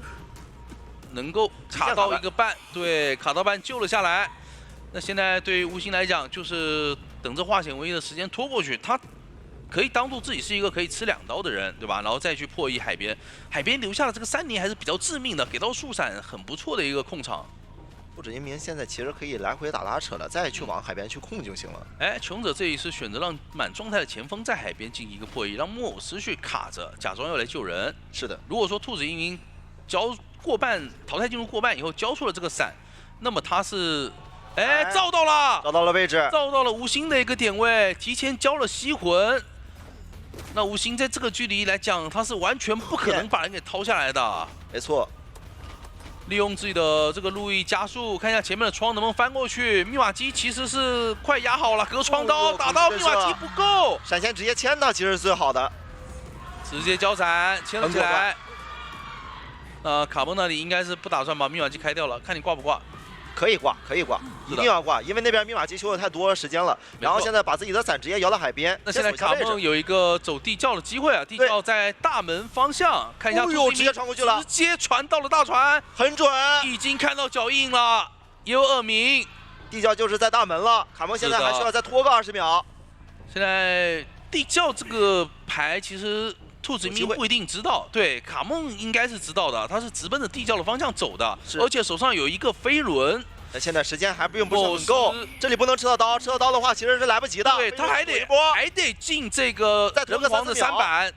能够卡到一个半，对，卡到半救了下来。那现在对于吴昕来讲，就是等着化险为夷的时间拖过去，他可以当做自己是一个可以吃2刀的人，对吧？然后再去破译海边，海边留下的这个3连还是比较致命的，给到速闪很不错的一个控场。不止一鸣现在其实可以来回打拉扯了，再去往海边去控就行了。哎，穷者这一次选择让满状态的前锋在海边进行一个破译，让木偶师去卡着，假装要来救人。是的，如果说兔子一鸣交过半淘汰进入过半以后交出了这个伞，那么他是。哎，照到了，找到了位置，照到了吴昕的一个点位，提前交了吸魂。那吴昕在这个距离来讲，他是完全不可能把人给掏下来的。没错，利用自己的这个路易加速，看一下前面的窗能不能翻过去。密码机其实是快压好了，隔窗刀打到密码机不够，闪现直接牵到其实是最好的，直接交闪牵了起来。卡蒙那里应该是不打算把密码机开掉了，看你挂不挂。可以挂，可以挂，一定要挂，因为那边密码机修的太多时间了。然后现在把自己的伞直接摇到海边。那现在卡梦有一个走地窖的机会啊，地窖在大门方向，看一下。直接传过去了，直接传到了大船，很准，已经看到脚印了，也有耳鸣。地窖就是在大门了，卡梦现在还需要再拖个20秒。现在地窖这个牌其实。兔子一鸣不一定知道，对，卡梦应该是知道的，他是直奔着地窖的方向走的，而且手上有一个飞轮。那现在时间还并不是很够，这里不能吃到刀，吃到刀的话其实是来不及的。对，他还得进这个人皇的3板，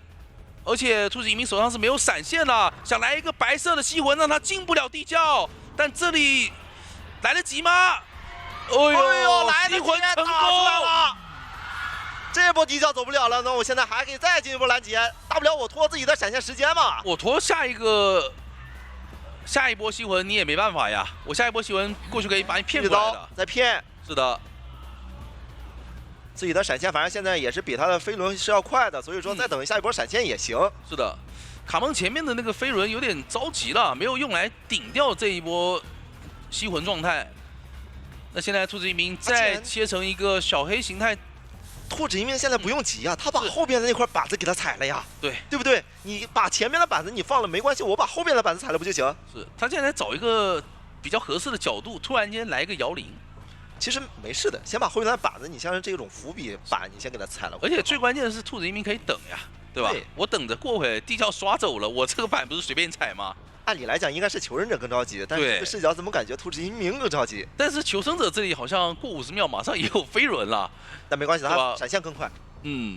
而且兔子一鸣手上是没有闪现的，想来一个白色的吸魂让他进不了地窖，但这里来得及吗？哎呦，来得及，吸魂成功了。这波地窖走不了了，那我现在还可以再进一波拦截，大不了我拖自己的闪现时间嘛。我拖下一波吸魂你也没办法呀，我下一波吸魂过去可以把你骗过来的。再骗。是的，自己的闪现反正现在也是比他的飞轮是要快的，所以说再等下一波闪现也行。是的，卡蒙前面的那个飞轮有点着急了，没有用来顶掉这一波吸魂状态。那现在兔子一鸣再切成一个小黑形态。兔子一鸣现在不用急啊，他把后边的那块板子给他踩了呀，对不对？你把前面的板子你放了没关系，我把后边的板子踩了不就行？是他现在找一个比较合适的角度，突然间来一个摇铃，其实没事的，先把后面的板子，你像是这种伏笔板，你先给他踩了。而且最关键的是兔子一鸣可以等呀，对吧？我等着过会地窖刷走了，我这个板不是随便踩吗？按理来讲应该是求生者更着急，但是这个视角怎么感觉兔子一鸣更着急？但是求生者这里好像过50秒马上也有飞轮了，但没关系，他闪现更快。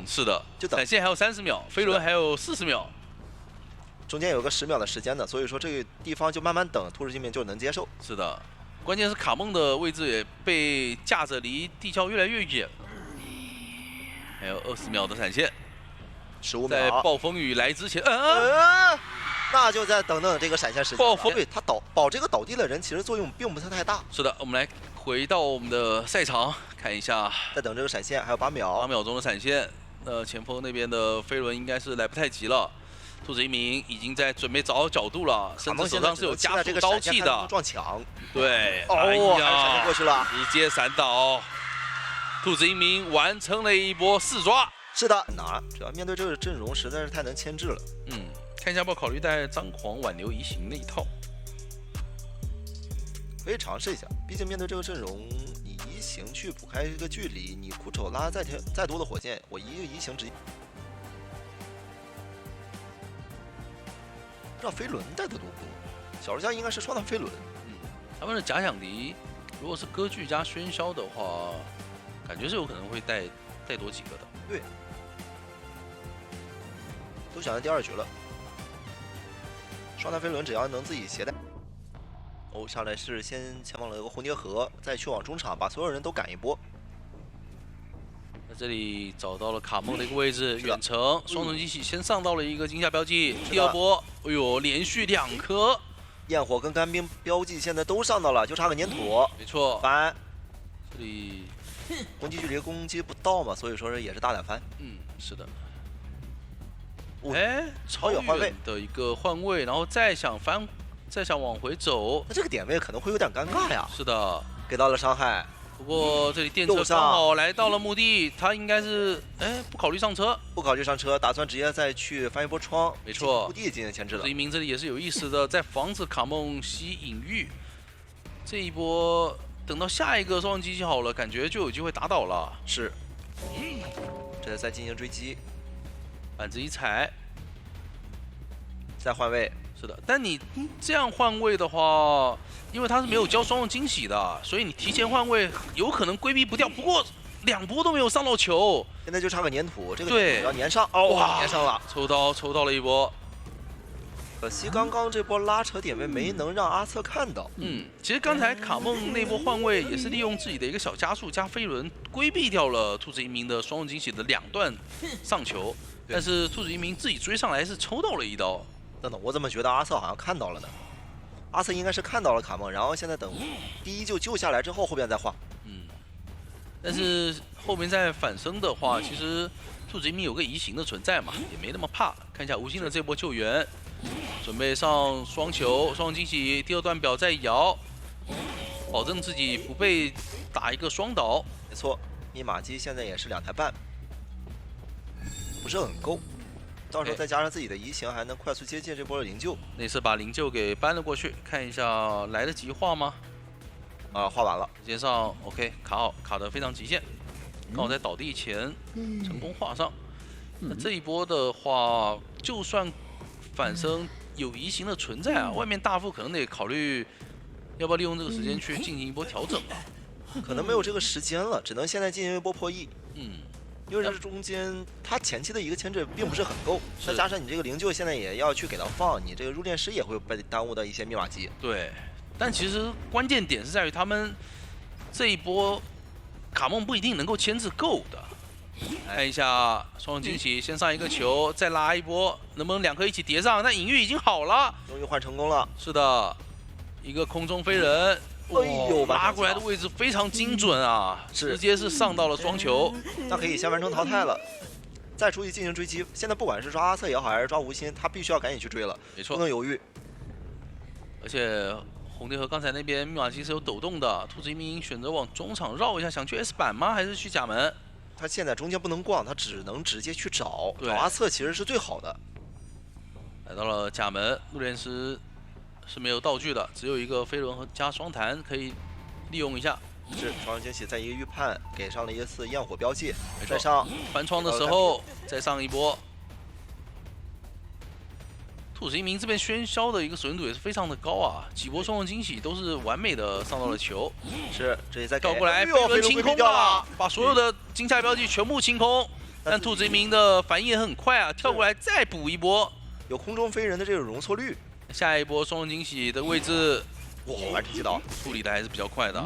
是的，就等闪现还有30秒，飞轮还有40秒，中间有个10秒的时间的，所以说这个地方就慢慢等，兔子一鸣就能接受。是的，关键是卡梦的位置也被架着离地窖越来越远，还有20秒的闪现，15秒，在暴风雨来之前，那就再等等这个闪现时间。暴风对他保这个倒地的人，其实作用并不是太大。是的，我们来回到我们的赛场看一下，再等这个闪现，还有8秒，8秒钟的闪现。前锋那边的飞轮应该是来不太及了。兔子一鸣已经在准备找好角度了，甚至手上是有加速刀器的。撞墙。对，哎呀，闪现过去了，直接闪倒。兔子一鸣完成了一波4抓。是的，主要面对这个阵容实在是太能牵制了。看一下要不要考虑带张狂挽留移形那一套。可以尝试一下，毕竟面对这个阵容，你移形去补开一个距离，你苦手拉再多的火箭，我一个移形直接。不知道飞轮带的多不多？小玩家应该是双弹飞轮。他们的假想敌如果是歌剧加喧嚣的话，感觉是有可能会带多几个的。对，都想要第2局了。双弹飞轮只要能自己携带。哦，下来是先前往了一个红蝶河，再去往中场把所有人都赶一波。在这里找到了卡梦的一个位置，远程双重机器先上到了一个惊吓标记，第2波，哎呦，连续2颗。焰火跟干冰标记现在都上到了，就差个粘土。没错，翻。这里攻击距离攻击不到嘛，所以说也是大胆翻。是的。哎，超远的一个换位，然后再想往回走，那这个点位可能会有点尴尬呀。是的，给到了伤害。不过这里电车刚好来到了墓地，他应该是不考虑上车，不考虑上车，打算直接再去翻一波窗。没错，墓地进行牵制了。一鸣这里也是有意思的，在防止卡梦吸隐喻。这一波等到下一个双机器好了，感觉就有机会打倒了。是，这再进行追击，板子一踩，再换位。是的，但你这样换位的话，因为他是没有交双重惊喜的，所以你提前换位有可能规避不掉。不过2波都没有上到球，现在就差个粘土，这个对要粘上。哦，哇，粘上了，抽到了一波。可惜刚刚这波拉扯点位没能让阿策看到。其实刚才卡梦那波换位也是利用自己的一个小加速加飞轮规避掉了兔子一鸣的双重惊喜的2段上球，但是兔子一鸣自己追上来是抽到了一刀。等等，我怎么觉得阿策好像看到了呢？阿策应该是看到了卡梦，然后现在等第一救下来之后，后边再换。但是后面再反生的话，其实兔子一鸣有个移形的存在嘛，也没那么怕。看一下吴昕的这波救援，准备上双球，双惊喜，第2段表再摇，保证自己不被打一个双倒。没错，密码机现在也是2台半，不是很够。到时候再加上自己的移形，还能快速接近这波的灵柩。那次把灵柩给搬了过去，看一下来得及画吗？画完了，时间上 OK， 卡得非常极限，刚好在倒地前成功画上。那这一波的话，就算反生有移形的存在啊，外面大副可能得考虑要不要利用这个时间去进行一波调整吧。可能没有这个时间了，只能现在进行一波破译。因为这中间他前期的一个牵制并不是很够，再加上你这个灵柩现在也要去给他放，你这个入殓师也会被耽误到一些密码机。对，但其实关键点是在于他们这一波卡梦不一定能够牵制够的。看一下双重惊喜，先上一个球，再拉一波，能不能2颗一起叠上？但隐喻已经好了，终于换成功了。是的，一个空中飞人。哎呦，拉过来的位置非常精准啊，直接是上到了双球，那可以先完成淘汰了，再出去进行追击。现在不管是抓阿策也好，还是抓吴昕，他必须要赶紧去追了，没错，不能犹豫。而且红蝶和刚才那边密码机是有抖动的，兔子一鸣选择往中场绕一下，想去 S 板吗？还是去甲门？他现在中间不能逛，他只能直接去找阿策，其实是最好的。来到了甲门，入殓师是没有道具的，只有一个飞轮和加双弹可以利用一下。是双惊喜在一个预判给上了一次焰火标记，再上翻窗的时候再上一波。兔子一鸣这边喧嚣的一个准度也是非常的高啊，几波双重惊喜都是完美的上到了球。是，这里再跳过来，飞轮清空了，把所有的惊吓标记全部清空。但兔子一鸣的反应也很快啊，跳过来再补一波，有空中飞人的这个容错率。下一波双重惊喜的位置，哇，完成击倒，处理的还是比较快的。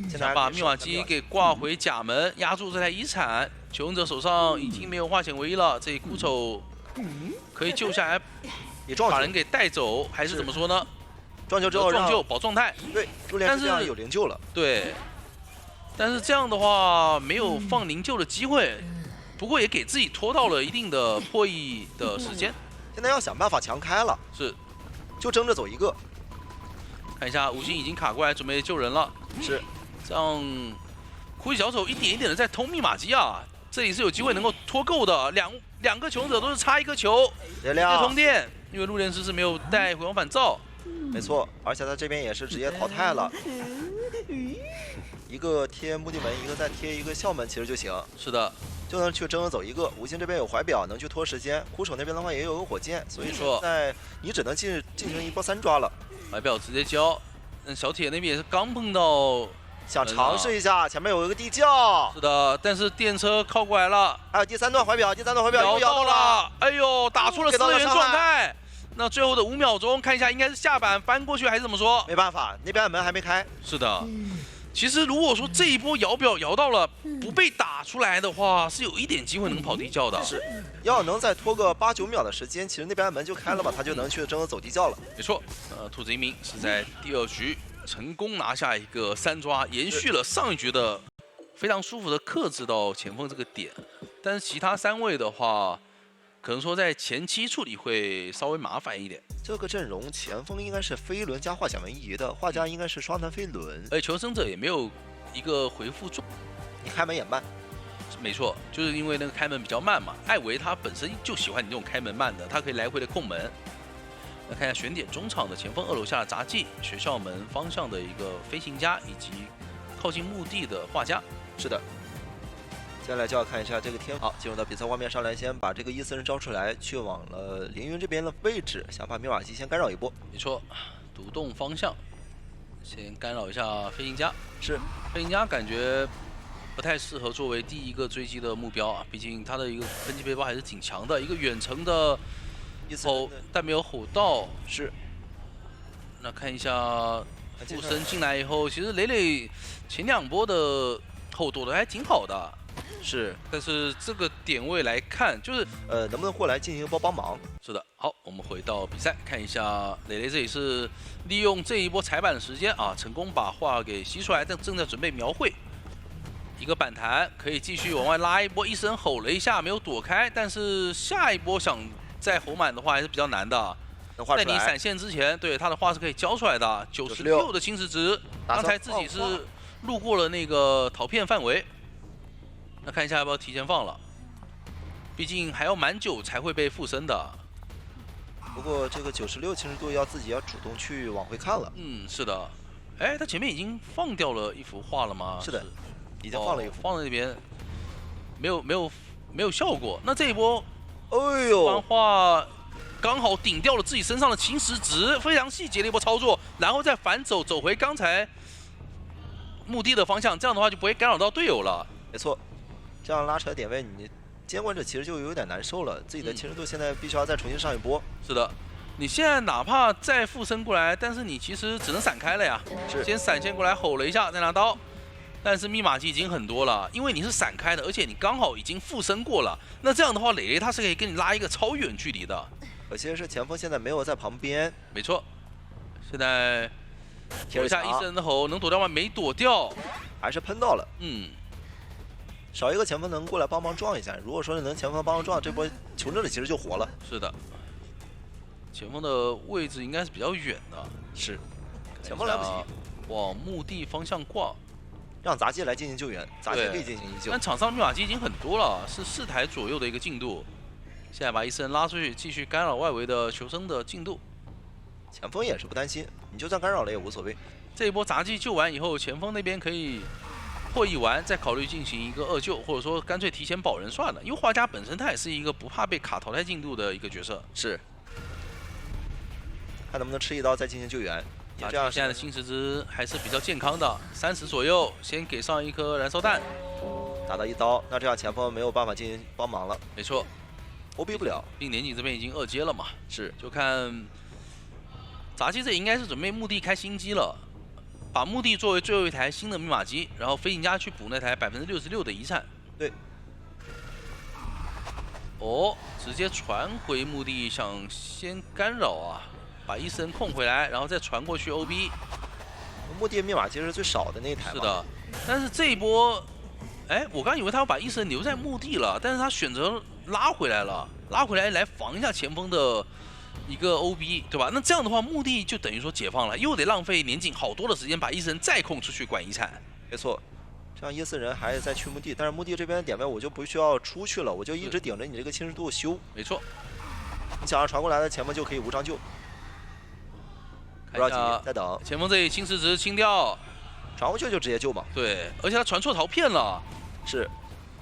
现在把密码机给挂回甲门，压住这台遗产。求生者手上已经没有化险为夷了，这一苦手可以救下来，把人给带走，还是怎么说呢？撞球之后撞救保状态。对，入殓师这样有灵柩了。对，但是这样的话没有放灵柩的机会，不过也给自己拖到了一定的破译的时间。现在要想办法强开了，是，就争着走一个。看一下吴昕已经卡过来准备救人了，是，这样苦力小丑一点一点的在偷密码机啊。这里是有机会能够脱钩的，两个求生者都是差一颗球，直接充电，因为陆炼师是没有带回光返照。没错，而且他这边也是直接淘汰了，一个贴墓地门，一个再贴一个校门，其实就行。是的，就能去真正走一个。吴昕这边有怀表，能去拖时间。苦手那边的话也有个火箭，所以说在你只能进行一波3抓了。怀表直接交，小铁那边也是刚碰到，想尝试一下，前面有一个地窖。是的，但是电车靠过来了，还有第3段怀表，又摇到了，哎呦，打出了4人状态。那最后的5秒钟，看一下应该是下板翻过去还是怎么说？没办法，那边门还没开。是的，其实如果说这一波摇表摇到了不被打出来的话，是有一点机会能跑地窖的。是，要能再拖个8、9秒的时间，其实那边门就开了吧，他就能去真正走地窖了。没错，兔子一鸣是在第2局成功拿下一个3抓，延续了上一局的非常舒服的克制到前锋这个点。但是其他3位的话，可能说在前期处理会稍微麻烦一点。这个阵容前锋应该是飞轮加华夏文怡的，画家应该是双弹飞轮，而且求生者也没有一个回复重，你开门也慢。没错，就是因为那个开门比较慢嘛。艾维他本身就喜欢你这种开门慢的，他可以来回的控门。那看一下选点中场的前锋2楼下的杂技，学校门方向的一个飞行家，以及靠近墓地的画家。是的。接下来就要看一下这个天。好，进入到比赛画面上来，先把这个伊森招出来，去往了凌云这边的位置，想把密码机先干扰一波。没错，独栋方向，先干扰一下飞行家。是，飞行家感觉不太适合作为第一个追击的目标啊，毕竟他的一个分级背包还是挺强的，一个远程的吼，但没有吼到。是。那看一下附身进来以后，其实磊磊前2波的吼躲得还挺好的。是，但是这个点位来看，就是能不能过来进行一波帮忙？是的，好，我们回到比赛，看一下磊磊这里是利用这一波踩板的时间啊，成功把画给吸出来，但正在准备描绘一个反弹，可以继续往外拉一波。一声吼了一下，没有躲开，但是下一波想再吼满的话还是比较难的。在你闪现之前，对他的画是可以交出来的，96的侵蚀值，刚才自己是路过了那个陶片范围。那看一下要不要提前放了，毕竟还要蛮久才会被附身的。不过这个96侵蚀度要自己要主动去往回看了。嗯，是的。哎，他前面已经放掉了一幅画了吗？是的，已经放了一幅，放在那边，没有效果。那这一波，哎呦，完画刚好顶掉了自己身上的侵蚀值，非常细节的一波操作，然后再反走回刚才墓地的方向，这样的话就不会干扰到队友了。没错。这样拉扯点位，你监管者其实就有点难受了。自己的侵蚀度现在必须要再重新上一波。是的，你现在哪怕再附身过来，但是你其实只能闪开了呀。是，先闪现过来吼了一下，再拿刀。但是密码机已经很多了，因为你是闪开的，而且你刚好已经附身过了。那这样的话，磊磊他是可以跟你拉一个超远距离的。可惜是前锋现在没有在旁边。没错，现在贴了下医生的吼，能躲掉吗？没躲掉，还是喷到了。嗯。少一个前锋能过来帮忙撞一下，如果说能前锋帮忙撞，这波求生者其实就活了。是的，前锋的位置应该是比较远的。是，前锋来不及，往墓地方向挂，让杂技来进行救援，杂技可以进行营救。但场上密码机已经很多了，是4台左右的一个进度。现在把伊森拉出去，继续干扰外围的求生的进度。前锋也是不担心，你就算干扰了也无所谓。这一波杂技救完以后，前锋那边可以破译完，再考虑进行一个2救，或者说干脆提前保人算了。因为画家本身他也是一个不怕被卡淘汰进度的一个角色。是，看能不能吃一刀再进行救援。也这样，现在的侵蚀值还是比较健康的，30左右，先给上一颗燃烧弹，打到1刀，那这样前锋没有办法进行帮忙了。没错，OB 不了。并年景这边已经2阶了嘛，是，就看杂技这应该是准备墓地开新机了。把墓地作为最后一台新的密码机，然后飞行家去补那台66%的遗产。对。哦，直接传回墓地，想先干扰啊，把伊森控回来，然后再传过去 OB。墓地密码机是最少的那一台。是的，但是这一波，哎，我刚以为他要把伊森留在墓地了，但是他选择拉回来了，拉回来防一下前锋的一个 OB， 对吧？那这样的话，墓地就等于说解放了，又得浪费年景好多的时间把伊森再控出去管遗产。没错，这样1-4人还是在去墓地，但是墓地这边的点位我就不需要出去了，我就一直顶着你这个侵蚀度修。没错，你想要传过来的前锋就可以无伤救。不着急，再等。前锋这里侵蚀值清掉，传过去就直接救嘛。对，而且他传错陶片了，是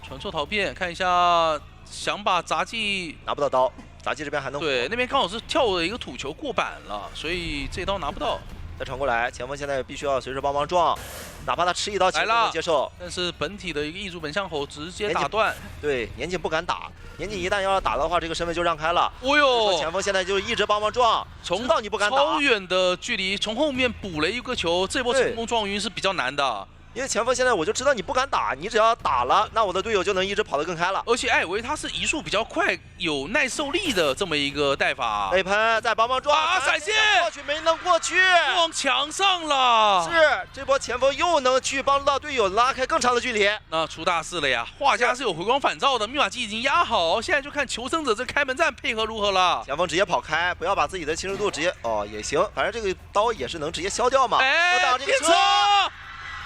传错陶片，看一下想把杂技拿不到刀，杂技这边还能对，那边刚好是跳了一个土球过板了，所以这刀拿不到。再传过来，前锋现在必须要随时帮忙撞，哪怕他吃一刀，其实都能接受。但是本体的一个异族本相吼直接打断。对，年锦不敢打，年锦一旦要打的话，这个身位就让开了。哦呦，前锋现在就一直帮忙撞，知道你不敢打。超远的距离，从后面补了一个球，这波成功撞晕是比较难的。因为前锋现在我就知道你不敢打，你只要打了，那我的队友就能一直跑得更开了。而且艾维他是移速比较快、有耐受力的这么一个带法。内喷再帮忙撞，闪现过去没能过去，撞墙上了。是这波前锋又能去帮助到队友拉开更长的距离。那出大事了呀！画家是有回光返照的，密码机已经压好，现在就看求生者这开门战配合如何了。前锋直接跑开，不要把自己的侵蚀度直接也行，反正这个刀也是能直接消掉嘛。哎，电车。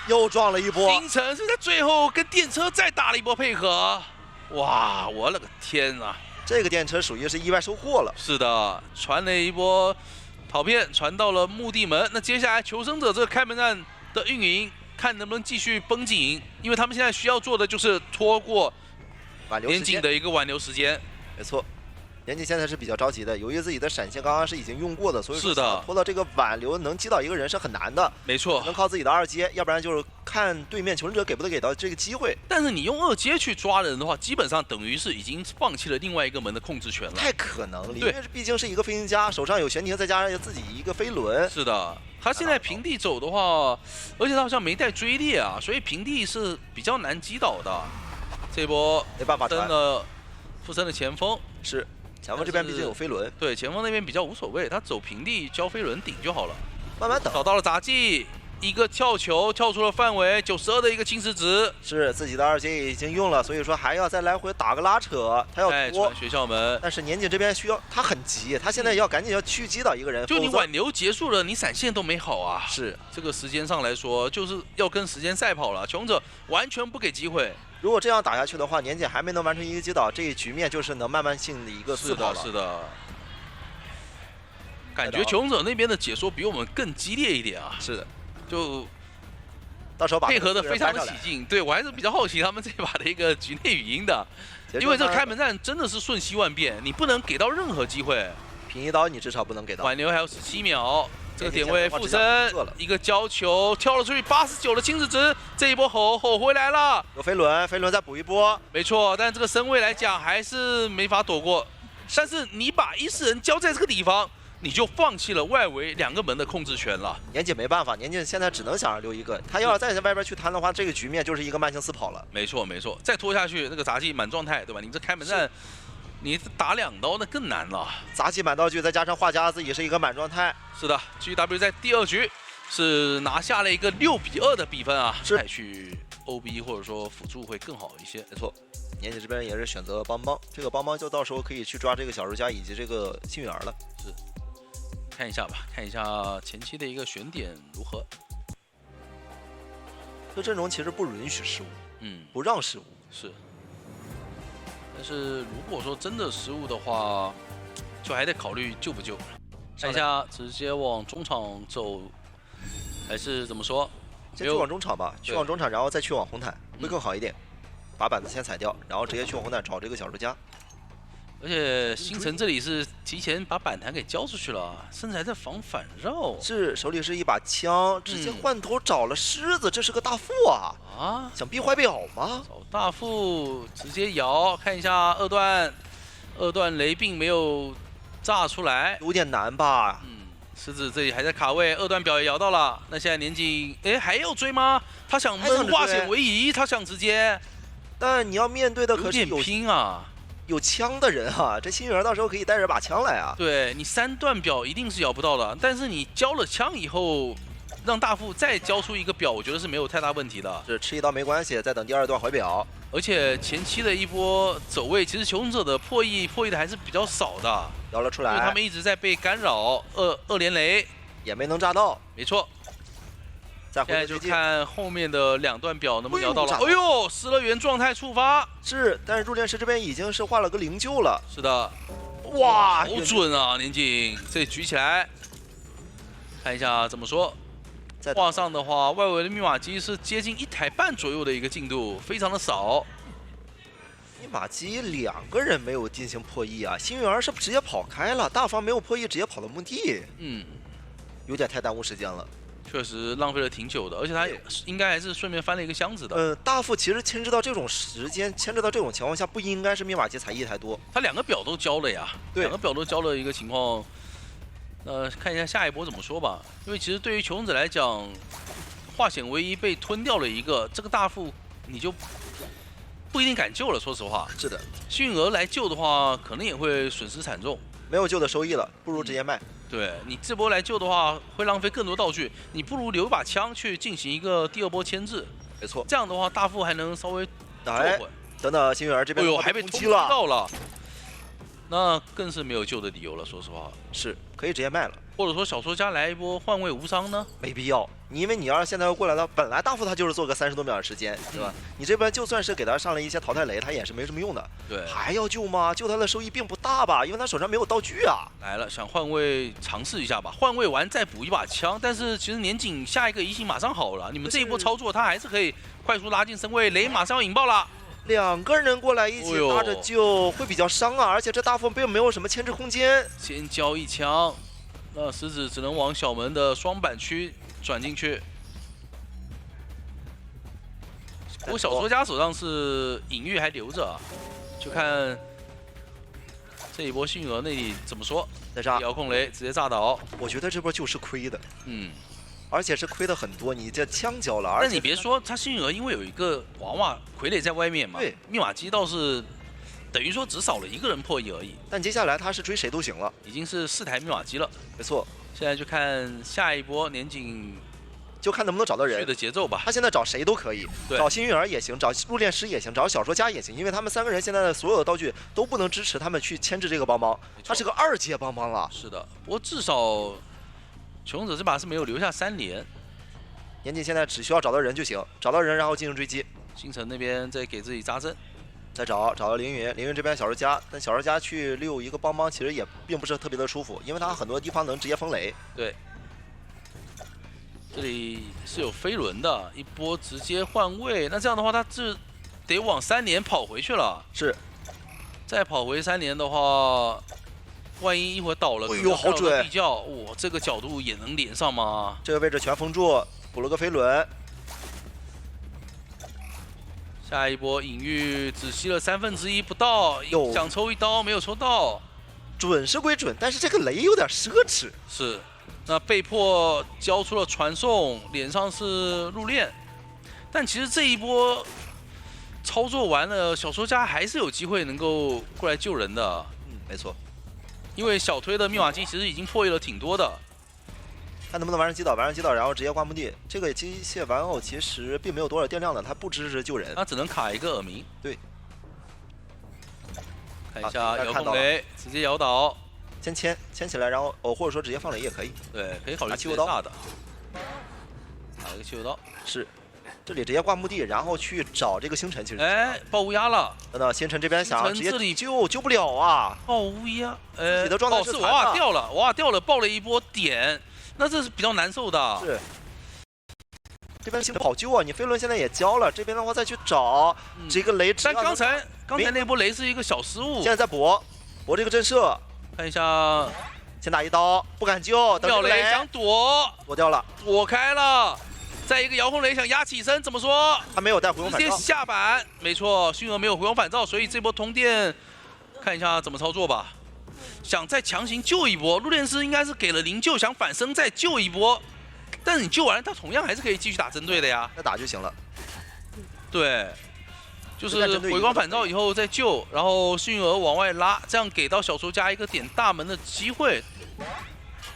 又撞了一波，星辰是在最后跟电车再打了一波配合，哇，我勒个天啊！这个电车属于是意外收获了。是的，传了一波陶片，传到了墓地门。那接下来求生者这个开门战的运营，看能不能继续绷紧，因为他们现在需要做的就是拖过年锦的一个挽留时间。没错。年锦现在是比较着急的，由于自己的闪现刚刚是已经用过的，所以说拖到这个挽留能击倒一个人是很难的。没错，能靠自己的2阶，要不然就是看对面求生者给不能给到这个机会。但是你用2阶去抓人的话，基本上等于是已经放弃了另外一个门的控制权了。太可能了，因为毕竟是一个飞行家，手上有悬停，再加上自己一个飞轮。是的，他现在平地走的话，而且他好像没带追猎啊，所以平地是比较难击倒的。这波没办法传了，附身的前锋是。前锋这边毕竟有飞轮，对前锋那边比较无所谓，他走平地交飞轮顶就好了，慢慢等。找到了杂技，一个跳球跳出了范围92的一个侵蚀值，是自己的2阶已经用了，所以说还要再来回打个拉扯，他要拖学校门。但是年锦这边需要，他很急，他现在要赶紧要去击倒一个人，就你挽留结束了，你闪现都没好啊。是这个时间上来说，就是要跟时间赛跑了，求生者完全不给机会。如果这样打下去的话，年锦还没能完成一个击倒，这一局面就是能慢慢性的一个4跑了。是的，感觉求生者那边的解说比我们更激烈一点啊。是的，就到时候把配合的非常的起劲。对我还是比较好奇他们这把的一个局内语音的，因为这个开门战真的是瞬息万变，你不能给到任何机会。平移刀你至少不能给到。挽留还有17秒。这个点位附身一个交球跳了出去，89的侵蚀值，这一波吼回来了，有飞轮，飞轮再补一波，没错，但这个身位来讲还是没法躲过。但是你把1-4人交在这个地方，你就放弃了外围2个门的控制权了。年锦没办法，年锦现在只能想着留一个，他要是再在外边去摊的话，这个局面就是一个慢性4跑了。没错，再拖下去，那个杂技满状态，对吧？你这开门战。你打2刀那更难了，杂技满道具，再加上画家自己是一个满状态。是的 ，GW 在第2局是拿下了一个6-2的比分啊，采取 OB 或者说辅助会更好一些。没错，年锦这边也是选择帮帮，这个帮帮就到时候可以去抓这个小儒家以及这个幸运儿了。是，看一下吧，看一下前期的一个选点如何。这个阵容其实不允许失误，不让失误。是。但是如果说真的失误的话，就还得考虑救不救。看一下，直接往中场走，还是怎么说？先去往中场吧，去往中场，然后再去往红毯，会更好一点。把板子先踩掉，然后直接去往红毯找这个小儒家。而且星辰这里是提前把板弹给交出去了，甚至还在防反绕。是，手里是一把枪，直接换头找了狮子，这是个大副啊！想逼坏表吗？找大副直接摇，看一下2段雷并没有炸出来，有点难吧？狮子这里还在卡位，2段表也摇到了。那现在年锦，还要追吗？他想化险为夷，他想直接，但你要面对的可是有点拼啊。有枪的人啊，这幸运儿到时候可以带着把枪来啊。对你3段表一定是摇不到的，但是你交了枪以后，让大副再交出一个表，我觉得是没有太大问题的。是吃一刀没关系，再等第2段回表。而且前期的一波走位，其实求生者的破译的还是比较少的，摇了出来，因为他们一直在被干扰，2连雷也没能炸到。没错。再现在就看后面的2段表能不能摇到了。哎呦，失乐园状态触发是，但是入殓师这边已经是画了个灵柩了。是的，哇，好准啊！年景这举起来，看一下怎么说。画上的话，外围的密码机是接近1台半左右的一个进度，非常的少。密码机2个人没有进行破译啊，星月儿是直接跑开了，大方没有破译，直接跑到墓地。有点太耽误时间了。确实浪费了挺久的，而且他应该还是顺便翻了一个箱子的。大副其实牵制到这种时间，牵制到这种情况下，不应该是密码机才艺太多。他2个表都交了呀，对，2个表都交了一个情况。看一下下一波怎么说吧。因为其实对于求生者来讲，化险为夷被吞掉了一个，这个大副你就不一定敢救了。说实话，是的，幸运儿来救的话，可能也会损失惨重，没有救的收益了，不如直接卖。对你这波来救的话，会浪费更多道具，你不如留一把枪去进行一个第2波牵制。没错，这样的话大副还能稍微坐会。等等，幸运儿这边还被攻击到了，那更是没有救的理由了。说实话，是可以直接卖了。或者说小说家来一波换位无伤呢？没必要，因为你要是现在要过来的，本来大副他就是做个30多秒的时间，对吧？你这边就算是给他上了一些淘汰雷，他也是没什么用的。对，还要救吗？救他的收益并不大吧，因为他手上没有道具啊。来了，想换位尝试一下吧，换位完再补一把枪。但是其实年景下一个移形马上好了，你们这一波操作他还是可以快速拉近身位，雷马上要引爆了。2个人过来一起搭着救会比较伤啊，而且这大副并没有什么牵制空间。先交一枪。那石子只能往小门的双板区转进去。不过小说家手上是隐喻还留着啊，就看这一波幸运儿那里怎么说。再炸遥控雷直接炸倒。我觉得这波就是亏的，而且是亏的很多。你这枪交了，但你别说，他幸运儿因为有一个娃娃傀儡在外面嘛，对，密码机倒是。等于说只少了1个人破译而已，但接下来他是追谁都行了，已经是4台密码机了。没错，现在就看下一波年景，就看能不能找到人的节奏吧。他现在找谁都可以，找幸运儿也行，找入殓师也行，找小说家也行，因为他们3个人现在的所有的道具都不能支持他们去牵制这个帮帮，他是个2阶帮帮了。是的，不过至少求生者这把是没有留下3连，年景现在只需要找到人就行，找到人然后进行追击。星辰那边在给自己扎针。再找到凌云，凌云这边小说家，但小说家去溜一个帮帮，其实也并不是特别的舒服，因为他很多地方能直接封雷。对，这里是有飞轮的，一波直接换位，那这样的话他是得往3连跑回去了。是，再跑回3连的话，万一一会儿倒了，哎呦，好准！地窖，哇，这个角度也能连上吗？这个位置全封住，补了个飞轮。下一波隐喻只吸了1/3不到，想抽一刀没有抽到，准是归准，但是这个雷有点奢侈。是，那被迫交出了传送，脸上是入殓，但其实这一波操作完了，小说家还是有机会能够过来救人的。没错，因为小推的密码机其实已经破译了挺多的。看能不能完成击倒，完成击倒，然后直接挂墓地。这个机械玩偶其实并没有多少电量的，它不支持救人，它只能卡一个耳鸣。对，看一下遥控雷，直接摇倒，先牵起来，然后或者说直接放雷也可以。对，可以考虑汽油刀的，打一个汽油刀。是，这里直接挂墓地，然后去找这个星辰。其实爆乌鸦了。等等，星辰这边想要直接救不了啊！爆乌鸦，你的状态是娃娃掉了，娃娃掉了，爆了一波点。那这是比较难受的。是，这边星不好救啊！你飞轮现在也交了，这边的话再去找这个雷。但刚才那波雷是一个小失误。现在在搏这个震慑，看一下，先打一刀，不敢救，掉雷想躲掉了，躲开了。再一个遥控雷想压起身，怎么说？他没有带回光返照，直接下板，没错，迅儿没有回光返照，所以这波通电，看一下怎么操作吧。想再强行救一波，入殓师应该是给了灵柩，想反身再救一波，但是你救完，他同样还是可以继续打针对的呀。再打就行了。对，就是回光返照以后再救，然后迅儿往外拉，这样给到小说家一个点大门的机会。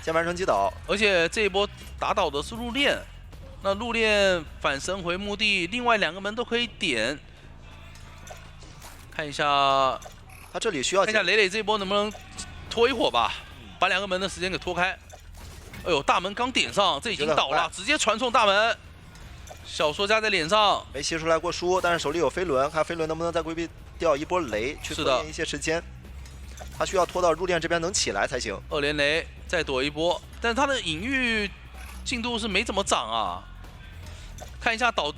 先完成击倒，而且这一波打倒的是入殓，那入殓反身回墓地，另外2个门都可以点。看一下，他这里需要看一下磊磊这一波能不能拖一会儿吧，把2个门的时间给拖开。哎呦，大门刚点上，这已经倒了，直接传送大门。小说家在脸上没吸出来过书，但是手里有飞轮，看飞轮能不能再规避掉一波雷，去拖延一些时间。他需要拖到入殓这边能起来才行。2连雷再躲一波，但是他的隐喻进度是没怎么涨啊。看一下倒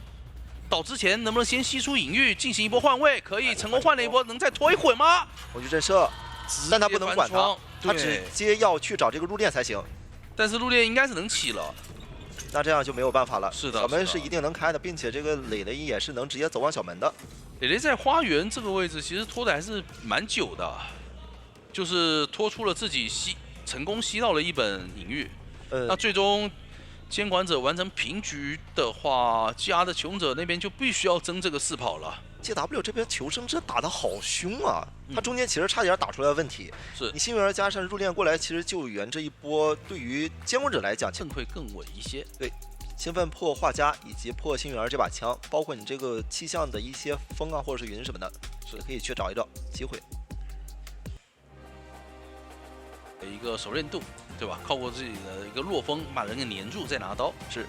之前能不能先吸出隐喻，进行一波换位，可以成功换了一波，能再拖一会吗？恐惧震慑，但他不能管他，他直接要去找这个入殓才行。但是入殓应该是能起了，那这样就没有办法了。是的，小门是一定能开的，并且这个磊雷也是能直接走往小门的。磊雷在花园这个位置其实拖的还是蛮久的，就是拖出了自己成功吸到了一本隐喻。那最终监管者完成平局的话，GR 的求生者那边就必须要争这个4跑了。GW 这边求生者打得好凶啊！他中间其实差点打出来问题。是你幸运儿加上入殓过来，其实救援这一波对于监管者来讲会更稳一些。对，兴奋破画家以及破幸运儿这把枪，包括你这个气象的一些风啊或者是云什么的，是可以去找一找机会。一个手刃度，对吧？靠过自己的一个落风，把人给粘住，再拿刀是。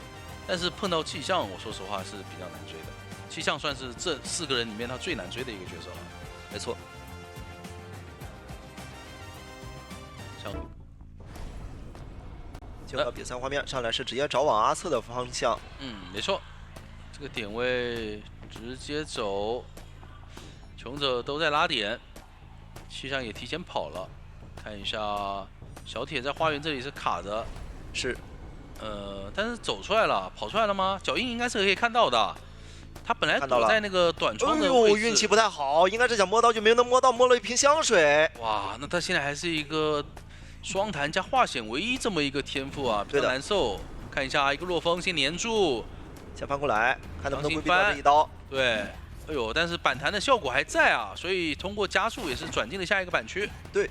但是碰到气象，我说实话是比较难追的。气象算是这4个人里面他最难追的一个角色了。没错。就到比赛画面上来是直接找往阿策的方向。没错。这个点位直接走，穷者都在拉点，气象也提前跑了。看一下小铁在花园这里是卡着，是，但是走出来了，跑出来了吗？脚印应该是可以看到的。他本来躲在那个短窗的位置，运气不太好，应该是想摸刀就没能摸到，摸了一瓶香水。哇，那他现在还是一个双弹加化险唯一这么一个天赋啊，比较难受。看一下一个落风先粘住，先翻过来，看能不能规避到这一刀。对，哎呦，但是板弹的效果还在啊，所以通过加速也是转进了下一个板区。对。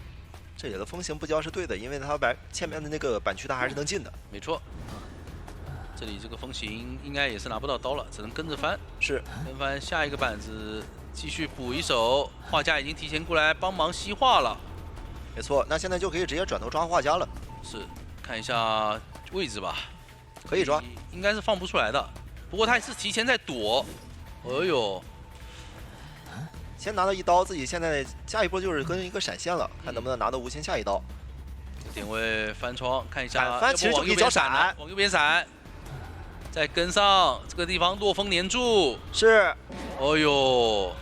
这里的风行不交是对的，因为他前面的那个板区他还是能进的。没错，这里这个风行应该也是拿不到刀了，只能跟着翻。是，跟翻下一个板子，继续补一手。画家已经提前过来帮忙吸画了。没错，那现在就可以直接转头抓画家了。是，看一下位置吧，可以抓，应该是放不出来的。不过他也是提前在躲。哎呦。先拿到一刀，自己现在下一波就是跟一个闪现了，看能不能拿到无限下一刀。点位翻窗，看一下，翻其实就可以交闪，往右边闪，再跟上这个地方落风粘住，是，哦呦，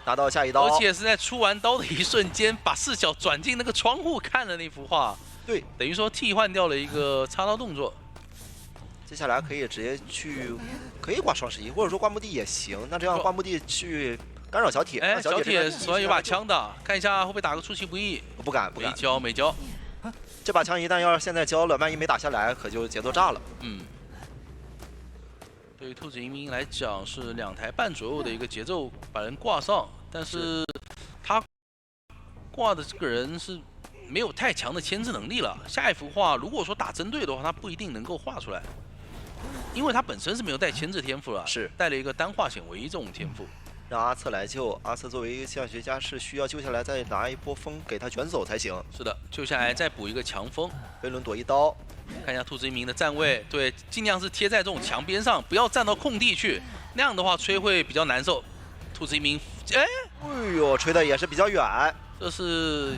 拿到下一刀，而且是在出完刀的一瞬间，把视角转进那个窗户看的那幅画，对，等于说替换掉了一个插刀动作。接下来可以直接去，可以挂双11，或者说挂墓地也行。那这样挂墓地去。干扰小铁，哎，小铁手上有把枪的，看一下会不会打个出其不意。不敢，没交。这把枪一旦要是现在交了，万一没打下来，可就节奏炸了。对于兔子移民来讲是2台半左右的一个节奏，把人挂上，但是他挂的这个人是没有太强的牵制能力了。下一幅画如果说打针对的话，他不一定能够画出来，因为他本身是没有带牵制天赋了，是带了一个单化险唯一这种天赋。让阿策来救，阿策作为一个气象学家是需要救下来，再拿一波风给他卷走才行。是的，救下来再补一个强风，飞轮躲一刀。看一下兔子一鸣的站位，对，尽量是贴在这种墙边上，不要站到空地去，那样的话吹会比较难受。兔子一鸣，哎呦，吹的也是比较远，这是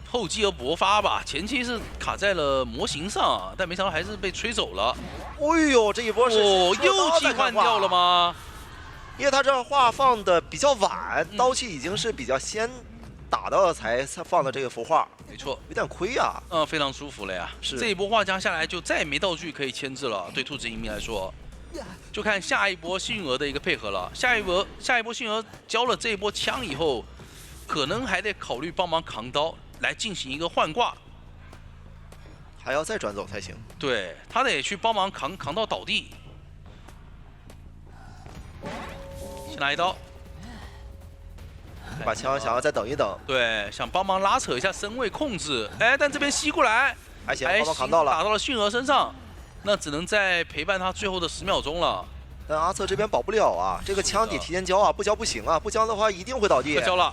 厚积而薄发吧，前期是卡在了模型上，但没想到还是被吹走了。哎呦，这一波是又替换掉了吗？因为他这画放的比较晚，刀气已经是比较先打到才放的这个幅画。没错，有点亏啊。非常舒服了呀。是这一波画家下来就再也没道具可以牵制了。对兔子移民来说，就看下一波幸运儿的一个配合了。下一波幸运儿交了这一波枪以后，可能还得考虑帮忙扛刀来进行一个换挂，还要再转走才行。对他得去帮忙扛到倒地。先拿一刀，把枪想要再等一等，对，想帮忙拉扯一下身位控制，哎，但这边吸过来，还行，帮忙扛到了，打到了迅儿身上，那只能再陪伴他最后的10秒钟了。但阿策这边保不了啊，这个枪得提前交啊，不交不行啊，不交的话一定会倒地。交了，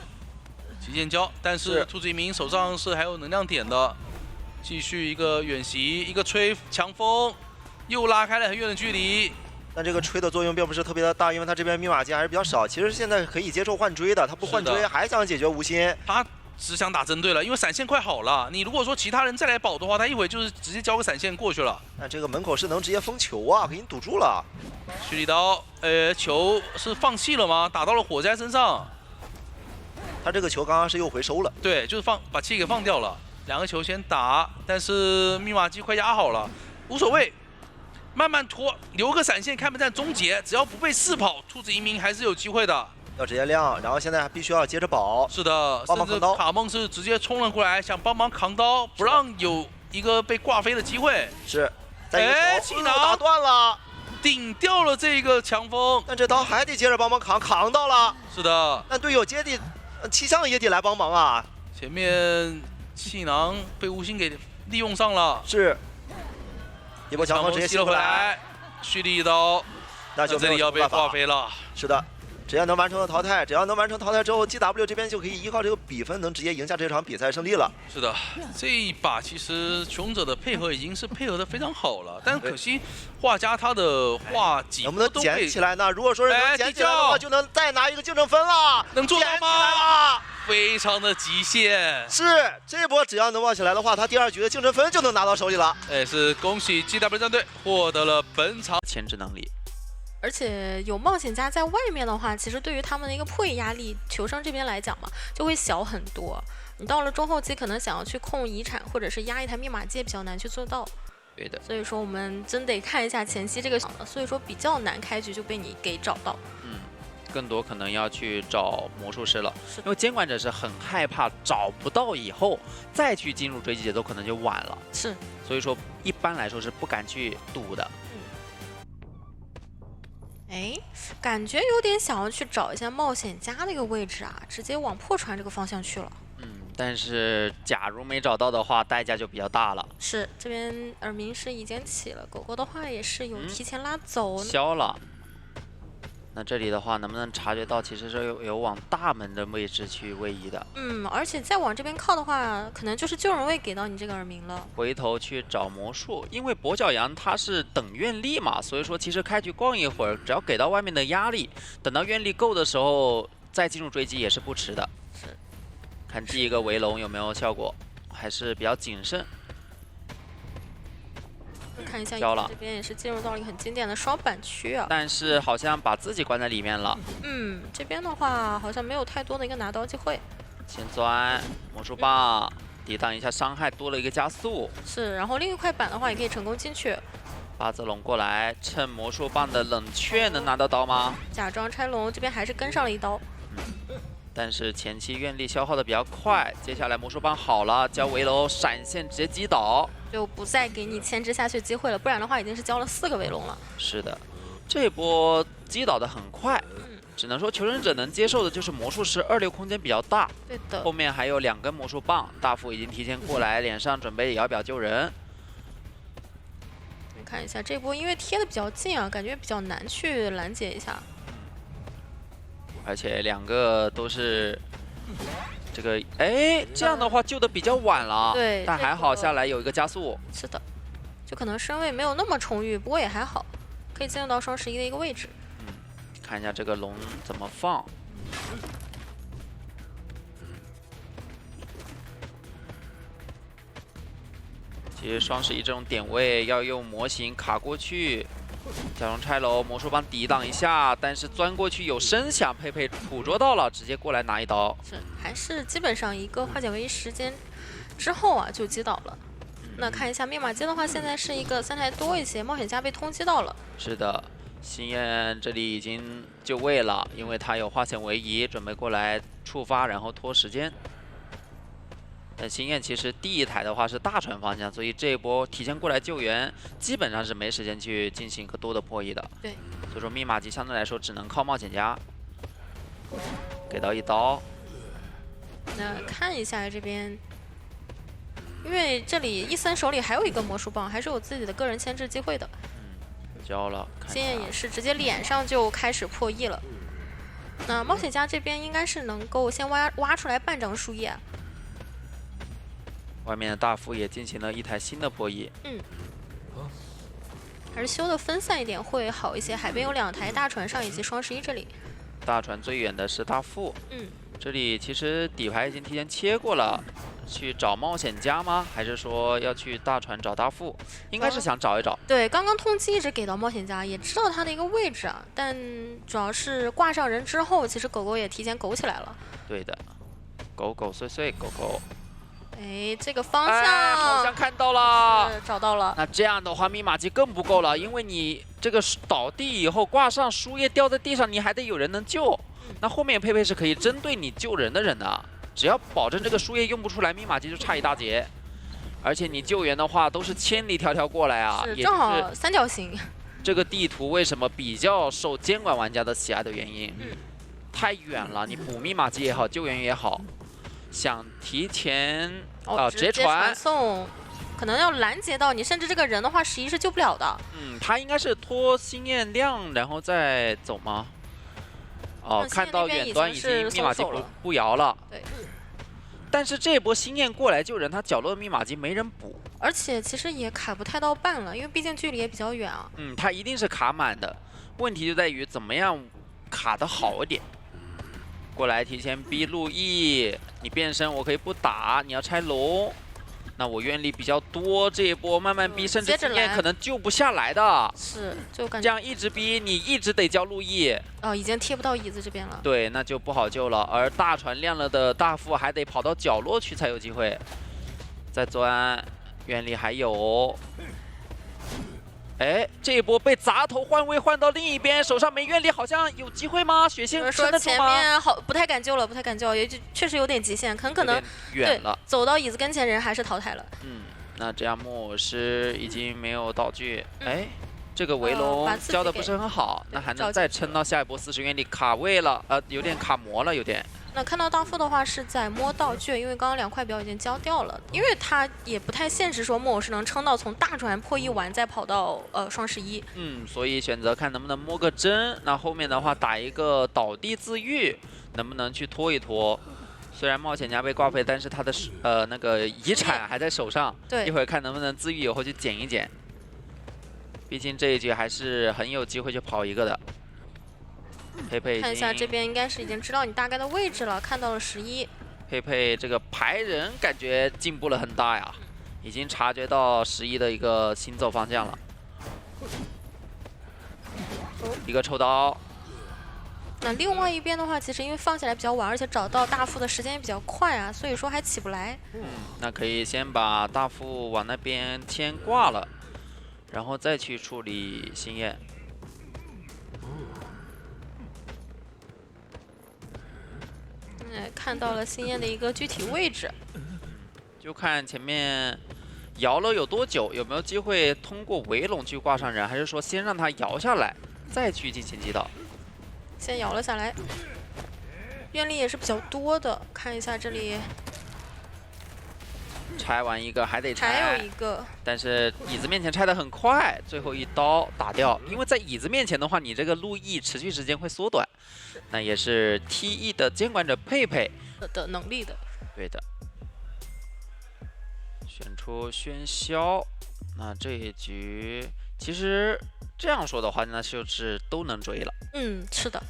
提前交，但是兔子一鸣手上是还有能量点的，继续一个远袭，一个吹强风，又拉开了很远的距离。但这个吹的作用并不是特别的大，因为他这边密码机还是比较少。其实现在可以接受换追的，他不换追还想解决无心。他只想打针对了，因为闪现快好了。你如果说其他人再来保的话，他一会就是直接交个闪现过去了。但这个门口是能直接封球啊，给你堵住了。蓄力刀，球是放弃了吗？打到了火灾身上。他这个球刚刚是又回收了。对，就是把气给放掉了。2个球先打，但是密码机快压好了，无所谓。慢慢拖，留个闪现，开门战终结。只要不被4跑，兔子移民还是有机会的。要直接亮，然后现在还必须要接着保。是的，帮忙扛刀。卡梦是直接冲了过来，想帮忙扛刀，不让有一个被挂飞的机会。是，在气囊打断了，顶掉了这个强风。但这刀还得接着帮忙扛到了。是的，但队友气象也得来帮忙啊。前面气囊被无心给利用上了。是。一波强风直接吸了回来，蓄力一刀，那就这里要被挂飞了。是的，只要能完成淘汰，只要能完成淘汰之后 ，GW 这边就可以依靠这个比分，能直接赢下这场比赛胜利了。是的，这一把其实穷者的配合已经是配合的非常好了，但可惜画家他的画几能不能捡起来呢？如果说是能捡起来的话，就能再拿一个净胜分了。能做到吗？非常的极限，是这波只要能冒起来的话，他第2局的净胜分就能拿到手里了。是恭喜 GW 战队获得了本场牵制能力。而且有冒险家在外面的话，其实对于他们的一个破译压力，求生这边来讲嘛，就会小很多。你到了中后期，可能想要去控遗产或者是压一台密码机，比较难去做到。对的。所以说我们真得看一下前期这个，所以说比较难开局就被你给找到。更多可能要去找魔术师了，因为监管者是很害怕找不到以后再去进入追击节奏，可能就晚了。是，所以说一般来说是不敢去赌的。感觉有点想要去找一下冒险家那个位置啊，直接往破船这个方向去了。但是假如没找到的话，代价就比较大了。是，这边耳鸣是已经起了，狗狗的话也是有提前拉走，消了。那这里的话，能不能察觉到其实是有往大门的位置去位移的？而且再往这边靠的话，可能就是救人位给到你这个耳鸣了。回头去找魔术，因为跛脚羊它是等愿力嘛，所以说其实开局逛一会儿，只要给到外面的压力，等到愿力够的时候再进入追击也是不迟的。是，看第一个围龙有没有效果，还是比较谨慎。看一下这边也是进入到了一个很经典的双板区啊，但是好像把自己关在里面了。这边的话好像没有太多的一个拿刀机会。先钻魔术棒，抵挡一下伤害，多了一个加速。是，然后另一块板的话也可以成功进去。八字龙过来，趁魔术棒的冷却能拿到刀吗？假装拆龙，这边还是跟上了一刀。但是前期愿力消耗的比较快，接下来魔术棒好了，交围楼闪现直接击倒，就不再给你牵制下去机会了，不然的话已经是交了4个围龙了。是的，这波击倒的很快，只能说求生者能接受的就是魔术师26空间比较大，对的，后面还有2根魔术棒，大副已经提前过来，脸上准备摇表救人。你看一下这波，因为贴的比较近啊，感觉比较难去拦截一下。而且2个都是这个，这样的话救的比较晚了。对，但还好下来有一个加速。是的，就可能身位没有那么充裕，不过也还好，可以进入到双11的一个位置。看一下这个龙怎么放。其实双11这种点位要用模型卡过去。假装拆楼，魔术棒抵挡一下，但是钻过去有声响，佩佩捕捉到了，直接过来拿一刀。是，还是基本上一个化解唯一时间之后啊就击倒了。那看一下密码机的话，现在是一个3台多一些，冒险家被通缉到了。是的，心燕这里已经就位了，因为他有化险为夷，准备过来触发，然后拖时间。但心燕其实第一台的话是大船方向，所以这一波提前过来救援，基本上是没时间去进行一个多的破译的。对，所以说密码机相对来说只能靠冒险家。给到一刀。那看一下这边，因为这里伊森手里还有一个魔术棒，还是有自己的个人牵制机会的。交了。心燕也是直接脸上就开始破译了。那冒险家这边应该是能够先挖出来半张树叶。外面的大副也进行了一台新的破译。还是修的分散一点会好一些。海边有2台大船上以及双11这里。大船最远的是大副。这里其实底牌已经提前切过了，去找冒险家吗？还是说要去大船找大副？应该是想找一找。对，刚刚痛击一直给到冒险家，也知道他的一个位置啊，但主要是挂上人之后，其实狗狗也提前苟起来了。对的，狗狗碎碎狗狗。哎，这个方向、好像看到了，找到了。那这样的话，密码机更不够了，因为你这个倒地以后挂上输液掉在地上，你还得有人能救。那后面佩佩是可以针对你救人的人的，只要保证这个输液用不出来，密码机就差一大截。而且你救援的话，都是千里迢迢过来啊，是正好三角形。这个地图为什么比较受监管玩家的喜爱的原因？太远了，你补密码机也好，救援也好。想提前直接传送，可能要拦截到你，甚至这个人的话，11是救不了的。他应该是拖心焰亮，然后再走吗？看到远端已经密码机不摇了。对。但是这波心焰过来救人，他角落的密码机没人补，而且其实也卡不太到半了，因为毕竟距离也比较远啊。他一定是卡满的，问题就在于怎么样卡得好一点。过来提前逼路易，你变身我可以不打，你要拆龙，那我愿力比较多，这一波慢慢逼，甚至经验可能救不下来的。是，就感觉这样一直逼，你一直得交路易。已经贴不到椅子这边了。对，那就不好救了。而大船亮了的大副还得跑到角落去才有机会。再钻，愿力还有。哎，这一波被砸头换位换到另一边，手上没愿力，好像有机会吗？血线撑得住吗？前面不太敢救了，不太敢救，也就确实有点极限，很可能远了。走到椅子跟前，人还是淘汰了。那这样木偶师已经没有道具。哎，这个围龙交的不是很好，那还能再撑到下一波40愿力卡位了，有点卡模了，有点。那看到大副的话是在摸道具，因为刚刚2块表已经交掉了，因为他也不太现实说木偶是能撑到从大船破译完再跑到双11。所以选择看能不能摸个针，那后面的话打一个倒地自愈，能不能去拖一拖？虽然冒险家被挂废，但是他的那个遗产还在手上，对，一会儿看能不能自愈以后去捡一捡。毕竟这一局还是很有机会去跑一个的。佩佩看一下这边应该是已经知道你大概的位置了，看到了11。佩佩这个排人感觉进步了很大呀，已经察觉到11的一个行走方向了。一个抽刀。那另外一边的话，其实因为放起来比较晚，而且找到大副的时间也比较快啊，所以说还起不来。那可以先把大副往那边先挂了，然后再去处理心焰。看到了心焰的一个具体位置，就看前面摇了有多久，有没有机会通过围龙去挂上人，还是说先让他摇下来，再去进行击倒？先摇了下来，愿力也是比较多的。看一下这里，拆完一个还得拆，还有一个，但是椅子面前拆得很快，最后一刀打掉。因为在椅子面前的话，你这个路易持续时间会缩短，那也是 TE 的监管者佩佩的能力的。对的，选出喧嚣。那这一局其实这样说的话，那就是都能追了。是的。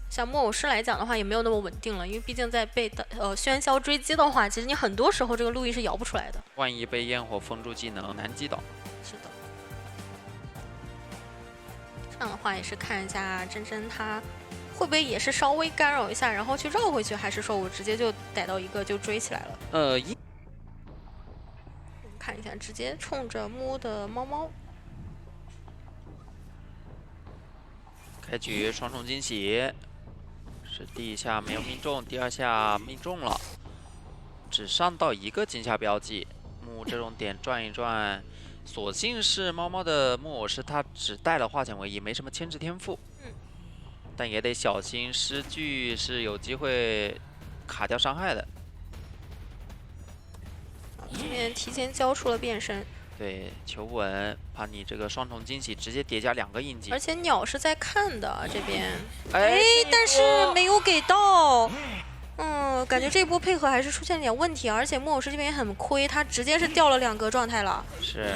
像木偶师来讲的话，也没有那么稳定了，因为毕竟在被喧嚣追击的话，其实你很多时候这个路易是摇不出来的。万一被焰火封住技能，难击倒。是的。这样的话也是看一下真真他会不会也是稍微干扰一下，然后去绕回去，还是说我直接就逮到一个就追起来了？我们看一下，直接冲着木的猫猫。开局双重惊喜。是第一下没有命中，第二下命中了，只上到一个惊吓标记。木这种点转一转，所幸是猫猫的木偶师，他只带了化茧为夷，没什么牵制天赋。但也得小心失据是有机会卡掉伤害的。这边提前交出了变身。对，求稳，怕你这个双重惊喜直接叠加2个印记。而且鸟是在看的这边，但是没有给到。感觉这波配合还是出现了点问题，而且木偶师这边也很亏，他直接是掉了2格状态了。是。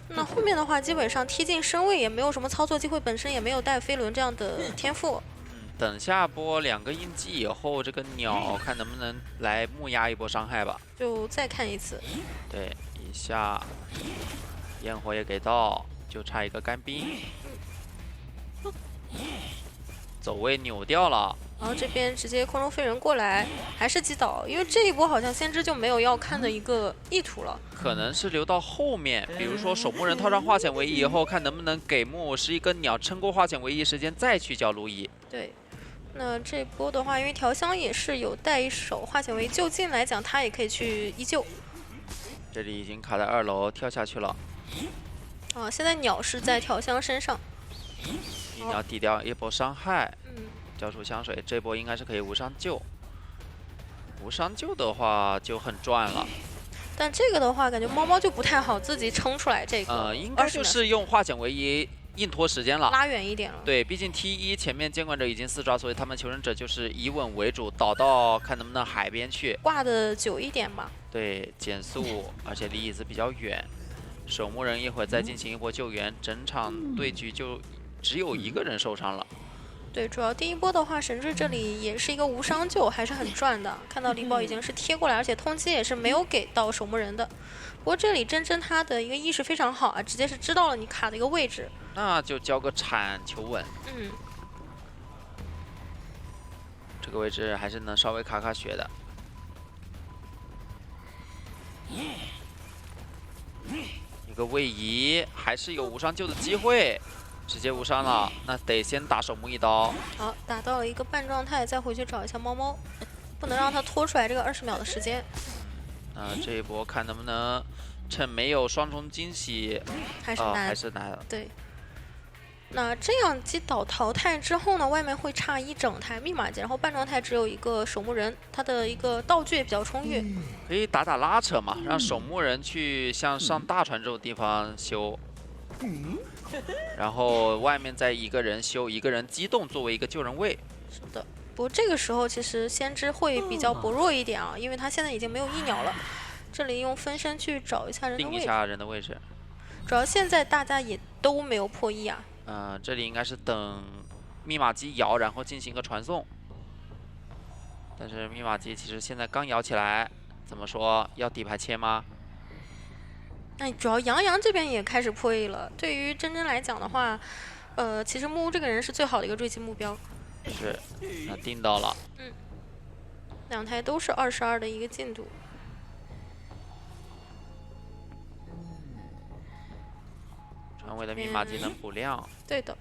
那后面的话，基本上踢进身位也没有什么操作机会，本身也没有带飞轮这样的天赋。等下波2个印记以后，这个鸟看能不能来木压一波伤害吧。就再看一次。对，一下焰火也给到，就差一个干冰。走位扭掉了。然后这边直接空中飞人过来，还是击倒，因为这一波好像先知就没有要看的一个意图了。可能是留到后面，比如说守墓人套上化险为夷以后，看能不能给木偶师一个鸟撑过化险为夷时间，再去叫路易。对，那这波的话，因为调香也是有带一手化险为夷，就近来讲，他也可以去依旧。这里已经卡在2楼，跳下去了。现在鸟是在调香身上，一鸟抵掉一波伤害。交出香水，这波应该是可以无伤救。无伤救的话就很赚了。但这个的话，感觉猫猫就不太好自己撑出来这个。应该就是用化险为夷硬拖时间了，拉远一点了。对，毕竟 T1前面监管者已经4抓，所以他们求生者就是以稳为主，倒到看能不能海边去，挂的久一点吧。对，减速，而且离椅子比较远。守墓人一会儿再进行一波救援，整场对局就只有1个人受伤了。对，主要第一波的话，神坠这里也是一个无伤救，还是很赚的。看到李宝已经是贴过来，而且通缉也是没有给到守墓人的。不过这里真真他的一个意识非常好啊，直接是知道了你卡的一个位置，那就交个铲求稳。这个位置还是能稍微卡卡血的。一个位移，还是有无伤救的机会。直接无伤了，那得先打守墓一刀。好，打到了一个半状态，再回去找一下猫猫，不能让它拖出来这个20秒的时间。这一波看能不能趁没有双重惊喜，还是难，还是难。对。那这样击倒淘汰之后呢，外面会差一整台密码机，然后半状态只有一个守墓人，他的一个道具也比较充裕。可以打打拉扯嘛，让守墓人去像上大船这种地方修。然后外面再一个人修，一个人机动作为一个救人位。是的，不过这个时候其实先知会比较薄弱一点啊，因为他现在已经没有1鸟了。这里用分身去找一下人的位置，定一下人的位置。主要现在大家也都没有破1啊。这里应该是等密码机摇，然后进行一个传送。但是密码机其实现在刚摇起来，怎么说要底牌切吗？那主要杨洋这边也开始破1了。对于真真来讲的话，其实木屋这个人是最好的一个追击目标。是，那定到了。2台都是22的一个进度。传位的密码机能补亮。对的。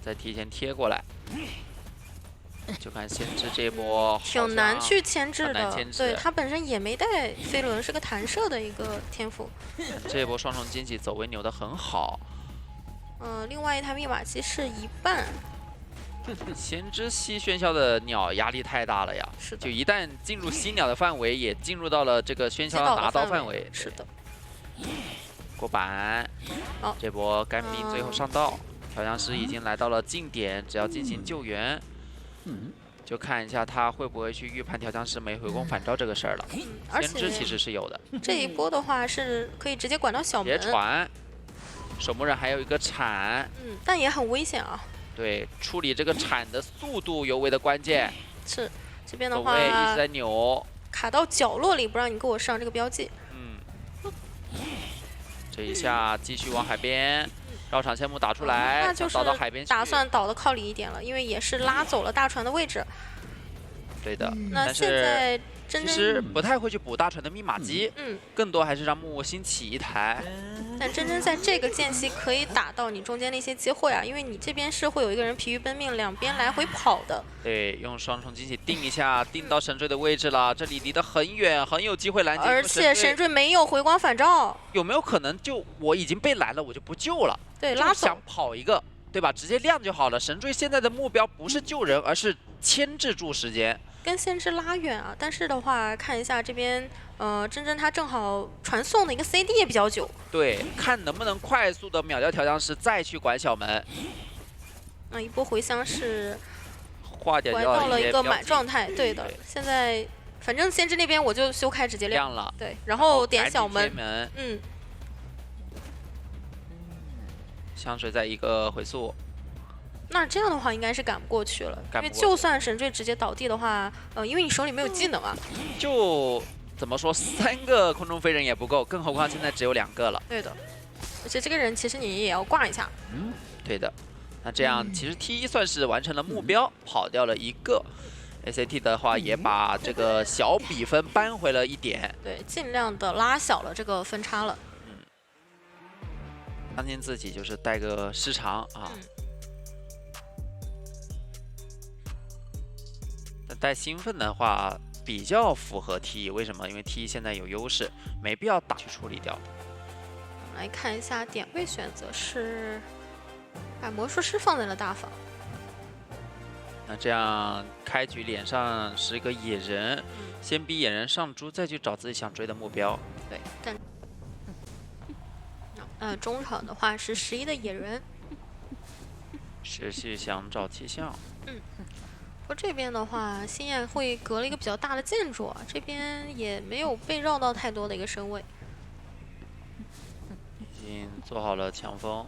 再提前贴过来。就看先知这一波挺难去牵制的，对他本身也没带飞轮，是个弹射的一个天赋。这一波双重惊喜走位扭得很好。另外一台密码机是1半。先知吸喧嚣的鸟压力太大了呀，是的，就一旦进入吸鸟的范围，也进入到了这个喧嚣的拿刀范围。是的。过板，好，这波干冰最后上道，调香师已经来到了近点，只要进行救援。就看一下他会不会去预判调香师没回攻反招这个事儿了。而且先知其实是有的。这一波的话是可以直接管到小门。直接传，守墓人还有一个铲。但也很危险啊。对，处理这个铲的速度尤为的关键。是，这边的话走位一直在扭，卡到角落里不让你给我上这个标记。这一下继续往海边。绕场线木打出来，那就是倒到海边去，打算倒的靠里一点了，因为也是拉走了大船的位置。对的，那现在真其实不太会去补大船的密码机，更多还是让木木新起一台。但真真在这个间隙可以打到你中间的一些机会啊，因为你这边是会有一个人疲于奔命，两边来回跑的。对，用双重惊喜定一下，定到神坠的位置了，这里离得很远，很有机会拦截。而且神坠没有回光返照，有没有可能就我已经被拦了，我就不救了？对，拉走，想跑一个，对吧？直接亮就好了。神坠现在的目标不是救人，而是牵制住时间。跟先知拉远啊，但是的话，看一下这边，真真他正好传送的一个 CD 也比较久。对，看能不能快速的秒掉调香师，再去管小门。那一波回香是化掉回到了一个满满状态，对的。现在反正先知那边我就修开直接亮了，对，然后点小门，香水在一个回速。那这样的话应该是赶不过去了，因为就算神坠直接倒地的话，因为你手里没有技能啊。就怎么说，3个空中飞人也不够，更何况现在只有2个了。对的，而且这个人其实你也要挂一下。对的。那这样其实 T1算是完成了目标，跑掉了1个。ACT 的话也把这个小比分扳回了1点。对，尽量的拉小了这个分差了。相信自己就是带个失常啊。但带兴奋的话比较符合 T1，为什么？因为 T1现在有优势，没必要打去处理掉。来看一下点位选择是把魔术师放在了大房。那这样开局脸上是一个野人，先逼野人上猪，再去找自己想追的目标。对，但中场的话是11的野人，持续想找气象。不过这边的话，星焰会隔了一个比较大的建筑啊，这边也没有被绕到太多的一个身位。已经做好了强风。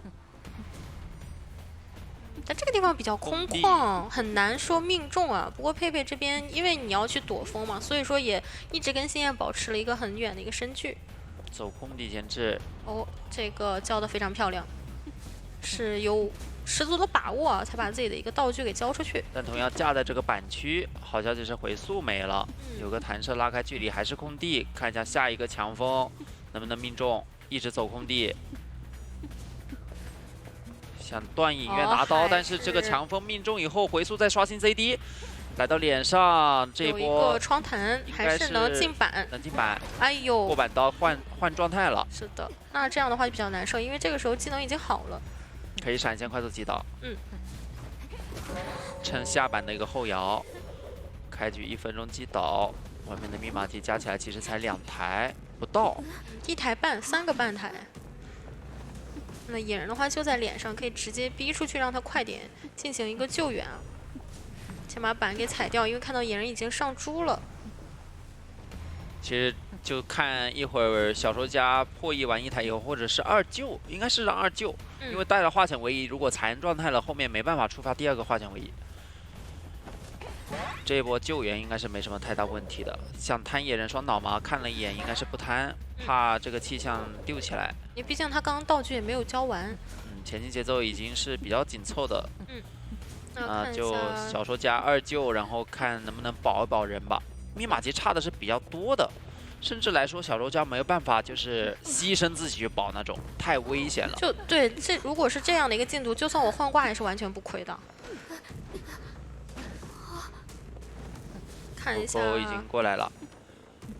但这个地方比较空旷，很难说命中啊。不过佩佩这边，因为你要去躲风嘛，所以说也一直跟星焰保持了一个很远的一个身距。走空地前置。哦，这个交得非常漂亮，是有十足的把握啊，才把自己的一个道具给交出去。但同样架在这个板区，好消息是回速没了，有个弹射拉开距离，还是空地。看一下下一个强风能不能命中，一直走空地。想断隐约拿刀，但是这个强风命中以后，回速再刷新 ZD， 来到脸上，这一波有一个窗弹，还是能进板，能进板。哎呦，过板刀换状态了。是的，那这样的话就比较难受，因为这个时候技能已经好了，可以闪现快速击倒。趁下板的一个后摇，开局1分钟击倒，外面的密码机加起来其实才2台不到，1台半，3个半台。那野人的话就在脸上，可以直接逼出去，让他快点进行一个救援啊！先把板给踩掉，因为看到野人已经上猪了。其实就看一会儿小说家破译完1台以后，或者是2救，应该是让2救，因为带了化险为夷，如果残状态了，后面没办法触发第2个化险为夷。这一波救援应该是没什么太大问题的。想摊野人双脑吗？看了一眼，应该是不摊，怕这个气象丢起来。你毕竟他刚刚道具也没有交完。前期节奏已经是比较紧凑的。那就小说家2救，然后看能不能保一保人吧。密码机差的是比较多的，甚至来说小说家没有办法就是牺牲自己去保那种，太危险了。就对，这如果是这样的一个进度，就算我换挂也是完全不亏的。看一下，已经过来了，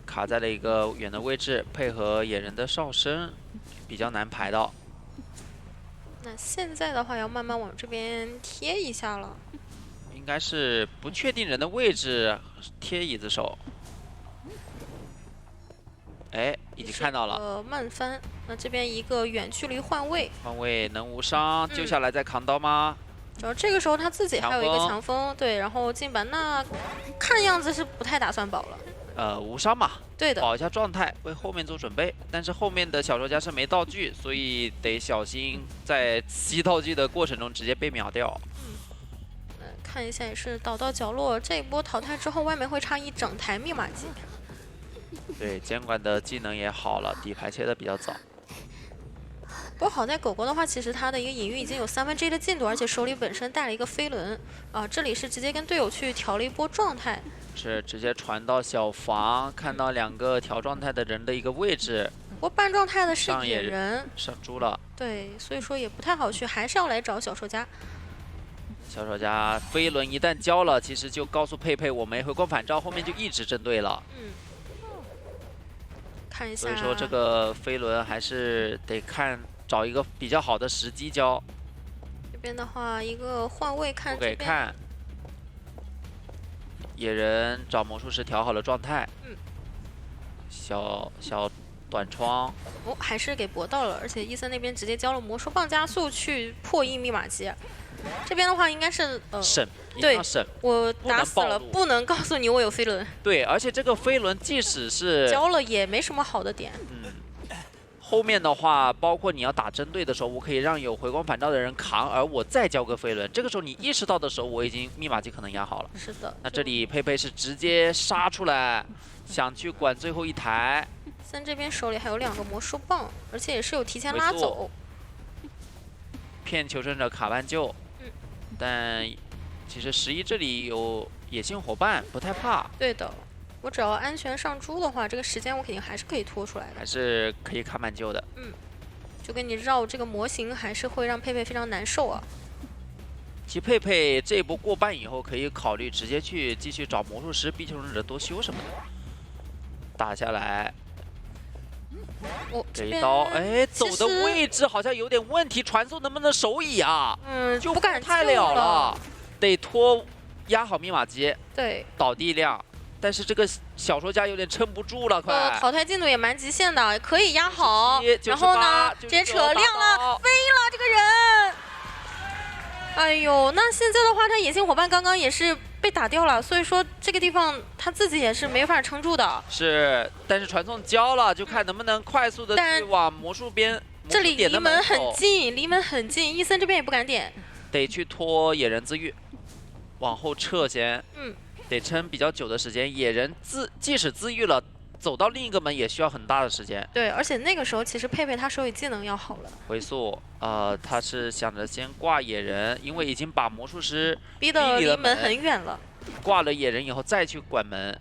卡在了一个远的位置，配合野人的哨声，比较难排到。那现在的话要慢慢往这边贴一下了。应该是不确定人的位置，贴椅子手。哎，已经看到了。慢翻，那这边一个远距离换位。换位能无伤，救下来再扛刀吗？主要这个时候他自己还有一个强风，对，然后进板，那看样子是不太打算保了。无伤嘛，对的，保一下状态，为后面做准备。但是后面的小说家是没道具，所以得小心在吸道具的过程中直接被秒掉。看一下也是倒到角落，这一波淘汰之后，外面会差一整台密码机。对，监管的技能也好了，底牌切的比较早。不过好在狗狗的话，其实它的一个隐喻已经有1/3的进度，而且手里本身带了一个飞轮啊，这里是直接跟队友去调了一波状态，是直接传到小房，看到2个调状态的人的一个位置。不过半状态的是野人，上猪了。对，所以说也不太好去，还是要来找小说家。小说家飞轮一旦交了，其实就告诉佩佩我们回光返照，后面就一直针对了。看一下。所以说这个飞轮还是得找一个比较好的时机交。这边的话，一个换位看这边。不给看。野人找魔术师调好了状态。小短窗。还是给搏到了，而且伊森那边直接交了魔术棒加速去破译密码机。这边的话应该是省，对，省。我打死了，不能告诉你我有飞轮。对，而且这个飞轮即使是交了也没什么好的点。后面的话，包括你要打针对的时候，我可以让有回光返照的人扛，而我再交个飞轮。这个时候你意识到的时候，我已经密码机可能压好了。是的。那这里佩佩是直接杀出来，想去管最后一台。森这边手里还有2个魔术棒，而且也是有提前拉走。骗求生者卡半救。但其实11这里有野性伙伴，不太怕。对的。我只要安全上猪的话，这个时间我肯定还是可以拖出来的，还是可以卡满救的。就跟你绕这个模型，还是会让佩佩非常难受啊。其实佩佩这一波过半以后，可以考虑直接去继续找魔术师、逼求生者多修什么的。打下来，这一刀，哎，走的位置好像有点问题，传送能不能手椅啊？就不敢太了了，得拖压好密码机，对，倒地量。但是这个小说家有点撑不住了，快！淘汰进度也蛮极限的，可以压好，然后呢，直接扯亮了，飞了这个人。哎呦，那现在的话，他野性伙伴刚刚也是被打掉了，所以说这个地方他自己也是没法撑住的。是，但是传送交了，就看能不能快速的去往魔术边。这里离门很近，离门很近，伊森这边也不敢点，得去拖野人自愈，往后撤先。得撑比较久的时间，野人即使自愈了，走到另一个门也需要很大的时间。对，而且那个时候其实佩佩他手语技能要好了。回溯，他是想着先挂野人，因为已经把魔术师逼得离门很远了。挂了野人以后再去管门，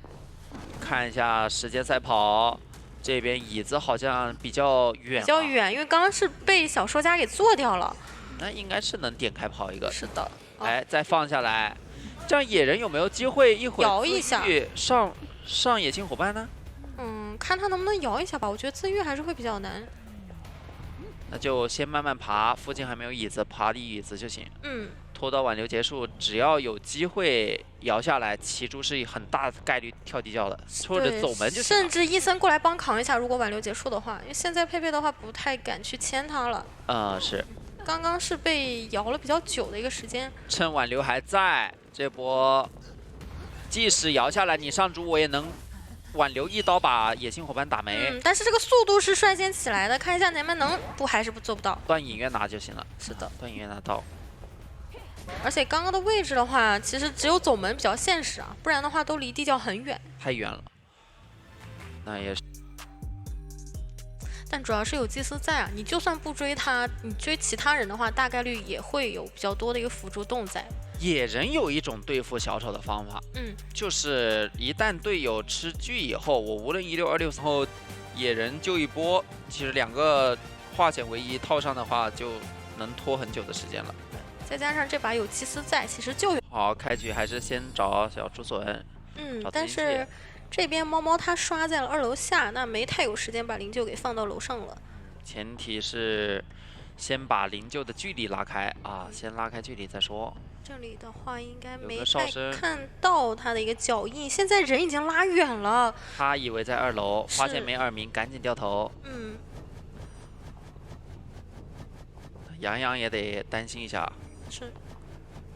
看一下时间赛跑，这边椅子好像比较远。比较远，因为刚刚是被小说家给做掉了。那应该是能点开跑一个。是的。哎，再放下来。这样野人有没有机会一会摇一下上野性伙伴呢？看他能不能摇一下吧。我觉得自愈还是会比较难。那就先慢慢爬，附近还没有椅子，爬离椅子就行。拖到挽留结束，只要有机会摇下来，奇猪是很大概率跳地窖的，或者走门就行。甚至伊森过来帮扛一下，如果挽留结束的话，因为现在佩佩的话不太敢去牵他了。是。刚刚是被摇了比较久的一个时间。趁挽留还在。这波，即使摇下来，你上猪我也能挽留一刀把野性伙伴打没。但是这个速度是率先起来的，看一下咱们能不还是做不到。断影院拿就行了。是的，断影院拿到。而且刚刚的位置的话，其实只有走门比较现实啊，不然的话都离地窖很远。太远了。那也是。但主要是有祭司在啊，你就算不追他，你追其他人的话，大概率也会有比较多的一个辅助洞在。野人有一种对付小丑的方法，就是一旦队友吃狙以后，我无论16、26后，野人就一波，其实2个化险为夷套上的话，就能拖很久的时间了。再加上这把有祭司在，其实就好开局还是先找小竹笋。但是这边猫猫它刷在了2楼下，那没太有时间把灵柩给放到楼上了。前提是先把灵柩的距离拉开啊，先拉开距离再说。这里的话应该没太看到他的一个脚印，现在人已经拉远了。他以为在2楼，发现没耳鸣，赶紧掉头。杨洋也得担心一下。是。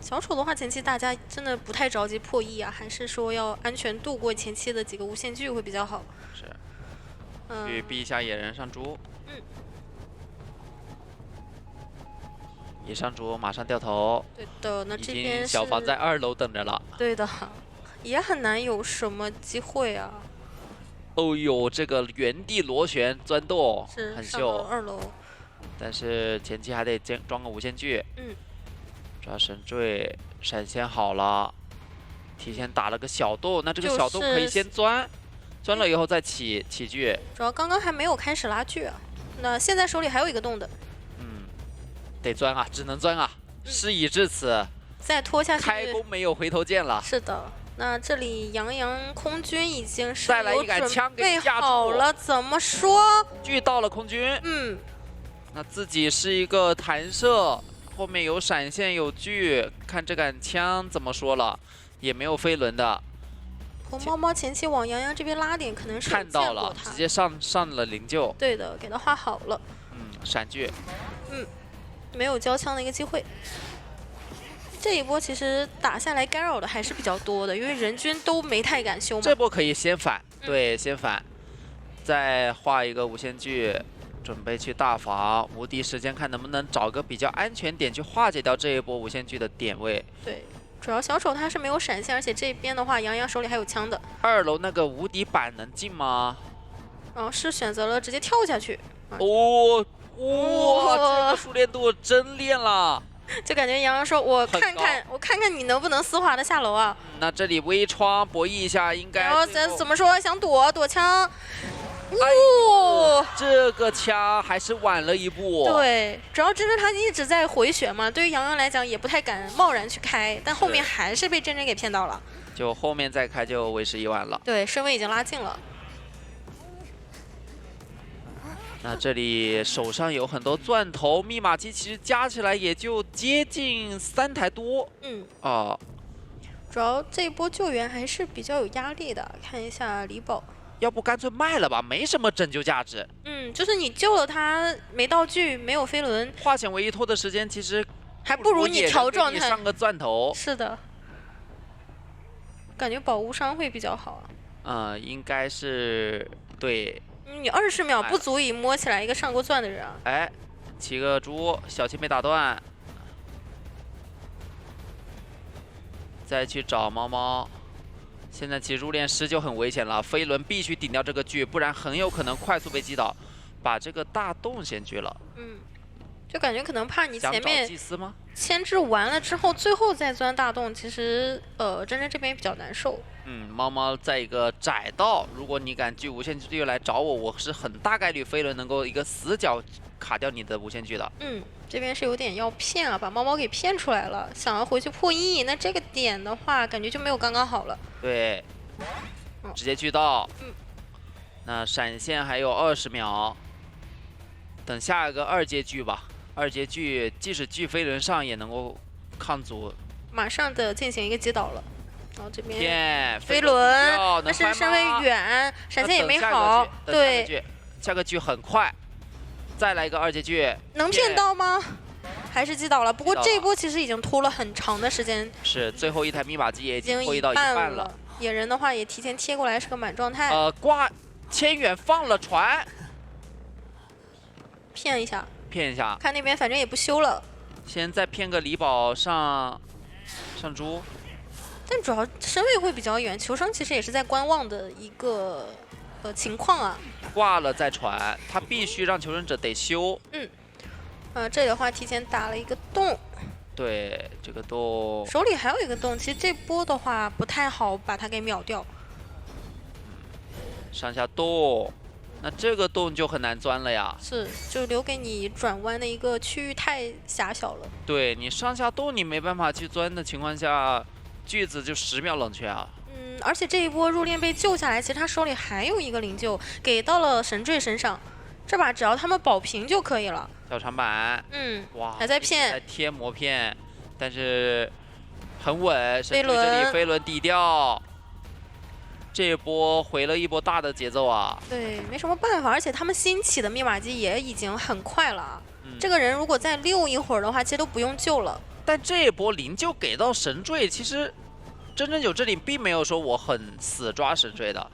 小丑的话，前期大家真的不太着急破1啊，还是说要安全度过前期的几个无限剧会比较好。是。去逼一下野人上猪。一上猪马上掉头。对的，那这边小房在2楼等着了。对的，也很难有什么机会啊。哦呦，这个原地螺旋钻洞很秀。2楼。但是前期还得装个无限剧。抓神坠，闪现好了，提前打了个小洞，那这个小洞可以先钻，钻了以后再起剧。主要刚刚还没有开始拉剧啊，那现在手里还有一个洞的。得钻啊，只能钻啊，事已至此，再拖下去，开弓没有回头箭了。是的，那这里杨洋空军已经是再来一杆枪给架住好了，怎么说？剧到了空军，那自己是一个弹射，后面有闪现有剧，看这杆枪怎么说了，也没有飞轮的。红猫猫前期往杨洋这边拉点，可能是看到了，直接上了灵柩。对的，给他画好了。闪剧。没有交枪的一个机会。这一波其实打下来干扰的还是比较多的，因为人均都没太敢修嘛。这波可以先反，对，先反，再画一个无限锯，准备去大防，无敌时间看能不能找个比较安全点去化解掉这一波无限锯的点位。对，主要小丑他是没有闪现，而且这边的话，杨洋手里还有枪的。2楼那个无敌板能进吗？是选择了直接跳下去。哇，这个熟练度真练了。就感觉杨洋说：“我看看你能不能丝滑的下楼啊。”那这里微窗博弈一下，应该。然后怎么说？想躲枪。这个枪还是晚了一步。对，主要真真他一直在回血嘛，对于杨洋来讲也不太敢贸然去开，但后面还是被真真给骗到了。就后面再开就为时已晚了。对，身位已经拉近了。那这里手上有很多钻头，密码机其实加起来也就接近3台多。主要这一波救援还是比较有压力的。看一下李宝，要不干脆卖了吧，没什么拯救价值。就是你救了他，没道具，没有飞轮，化险为夷拖的时间其实还不如你调状态上个钻头。是的，感觉保无伤会比较好。应该是对。你20秒不足以摸起来一个上过钻的人啊！哎，起个猪，小青被打断，再去找猫猫。现在其实入殓师就很危险了，飞轮必须顶掉这个锯，不然很有可能快速被击倒，把这个大洞先锯了。就感觉可能怕你前面祭司吗？牵制完了之后，最后再钻大洞，其实真真这边比较难受。猫猫在一个窄道，如果你敢锯无限锯来找我，我是很大概率飞轮能够一个死角卡掉你的无限锯的。这边是有点要骗啊，把猫猫给骗出来了，想要回去破1，那这个点的话，感觉就没有刚刚好了。对，直接锯到。那闪现还有20秒，等下一个2阶锯吧。2阶锯即使锯飞轮上也能够抗阻。马上的进行一个击倒了。然后这边飞轮，但是身位远，闪现也没好。对，下个锯很快，再来一个2阶锯，能骗到吗？还是击倒了。不过这一波其实已经拖了很长的时间。是，最后一台密码机也已经拖一到一半了。野人的话也提前贴过来，是个满状态。挂千远放了船，骗一下。看那边反正也不修了。先再骗个李宝上猪。但主要身位会比较远，求生其实也是在观望的一个情况啊。挂了再传，他必须让求生者得修。这里的话提前打了一个洞。对，这个洞手里还有一个洞，其实这波的话不太好把它给秒掉。上下洞，那这个洞就很难钻了呀。是，就留给你转弯的一个区域太狭小了。对你上下洞你没办法去钻的情况下。锯子就10秒冷却啊！而且这一波入殓被救下来，其实他手里还有一个灵柩，给到了神坠身上，这把只要他们保平就可以了。小长板，哇，还在骗，在贴膜片，但是很稳。神坠这里飞轮抵掉，这一波回了一波大的节奏啊！对，没什么办法，而且他们新起的密码机也已经很快了。这个人如果再溜一会儿的话，其实都不用救了。但这一波灵柩给到神坠，其实真真九这里并没有说我很死抓神坠的。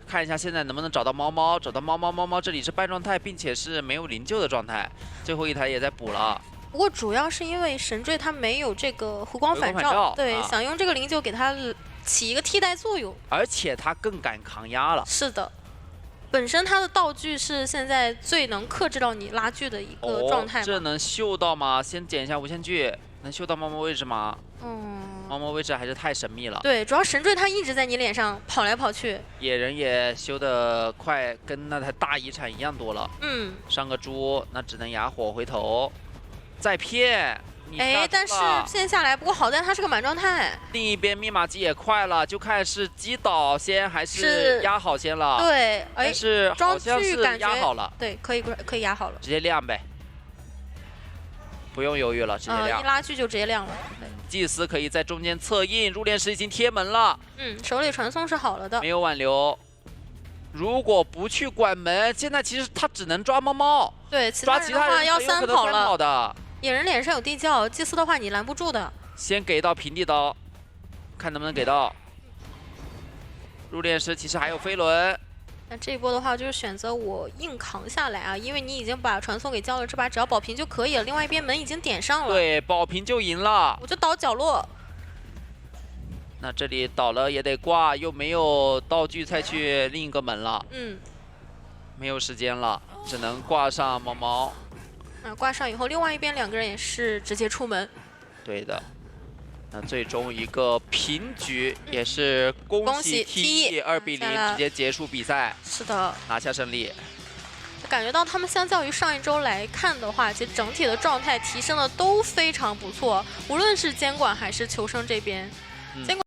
看一下现在能不能找到猫猫，找到猫猫这里是半状态，并且是没有灵柩的状态。最后一台也在补了。不过主要是因为神坠它没有这个回光返照，对，想用这个灵柩给它起一个替代作用。而且它更敢抗压了。是的。本身它的道具是现在最能克制到你拉锯的一个状态。这能秀到吗？先捡一下无限锯。能秀到猫猫位置吗？猫猫位置还是太神秘了。对，主要神坠它一直在你脸上跑来跑去。野人也修得快，跟那台大遗产一样多了。上个猪，那只能哑火回头，再骗。但是骗下来，不过好在它是个满状态。另一边密码机也快了，就看是击倒先还是压好先了。对，但是好像是压好了。对，可以压好了。直接亮呗。不用犹豫了，直接亮。一拉锯就直接亮了。祭司可以在中间策应，入殓师已经贴门了。手里传送是好了的，没有挽留。如果不去管门，现在其实他只能抓猫猫。对，抓其他人要3跑了的。野人脸上有地窖，祭司的话你拦不住的。先给到平地刀，看能不能给到。入殓师其实还有飞轮。那这一波的话，就是选择我硬扛下来啊，因为你已经把传送给交了，这把只要保平就可以了。另外一边门已经点上了，对，保平就赢了。我就倒角落。那这里倒了也得挂，又没有道具再去另一个门了。没有时间了，只能挂上毛毛。那挂上以后，另外一边2个人也是直接出门。对的。那最终一个平局，也是恭喜 TE 2比0直接结束比赛。是的，拿下胜利。感觉到他们相较于上一周来看的话，其实整体的状态提升的都非常不错，无论是监管还是求生这边，监管。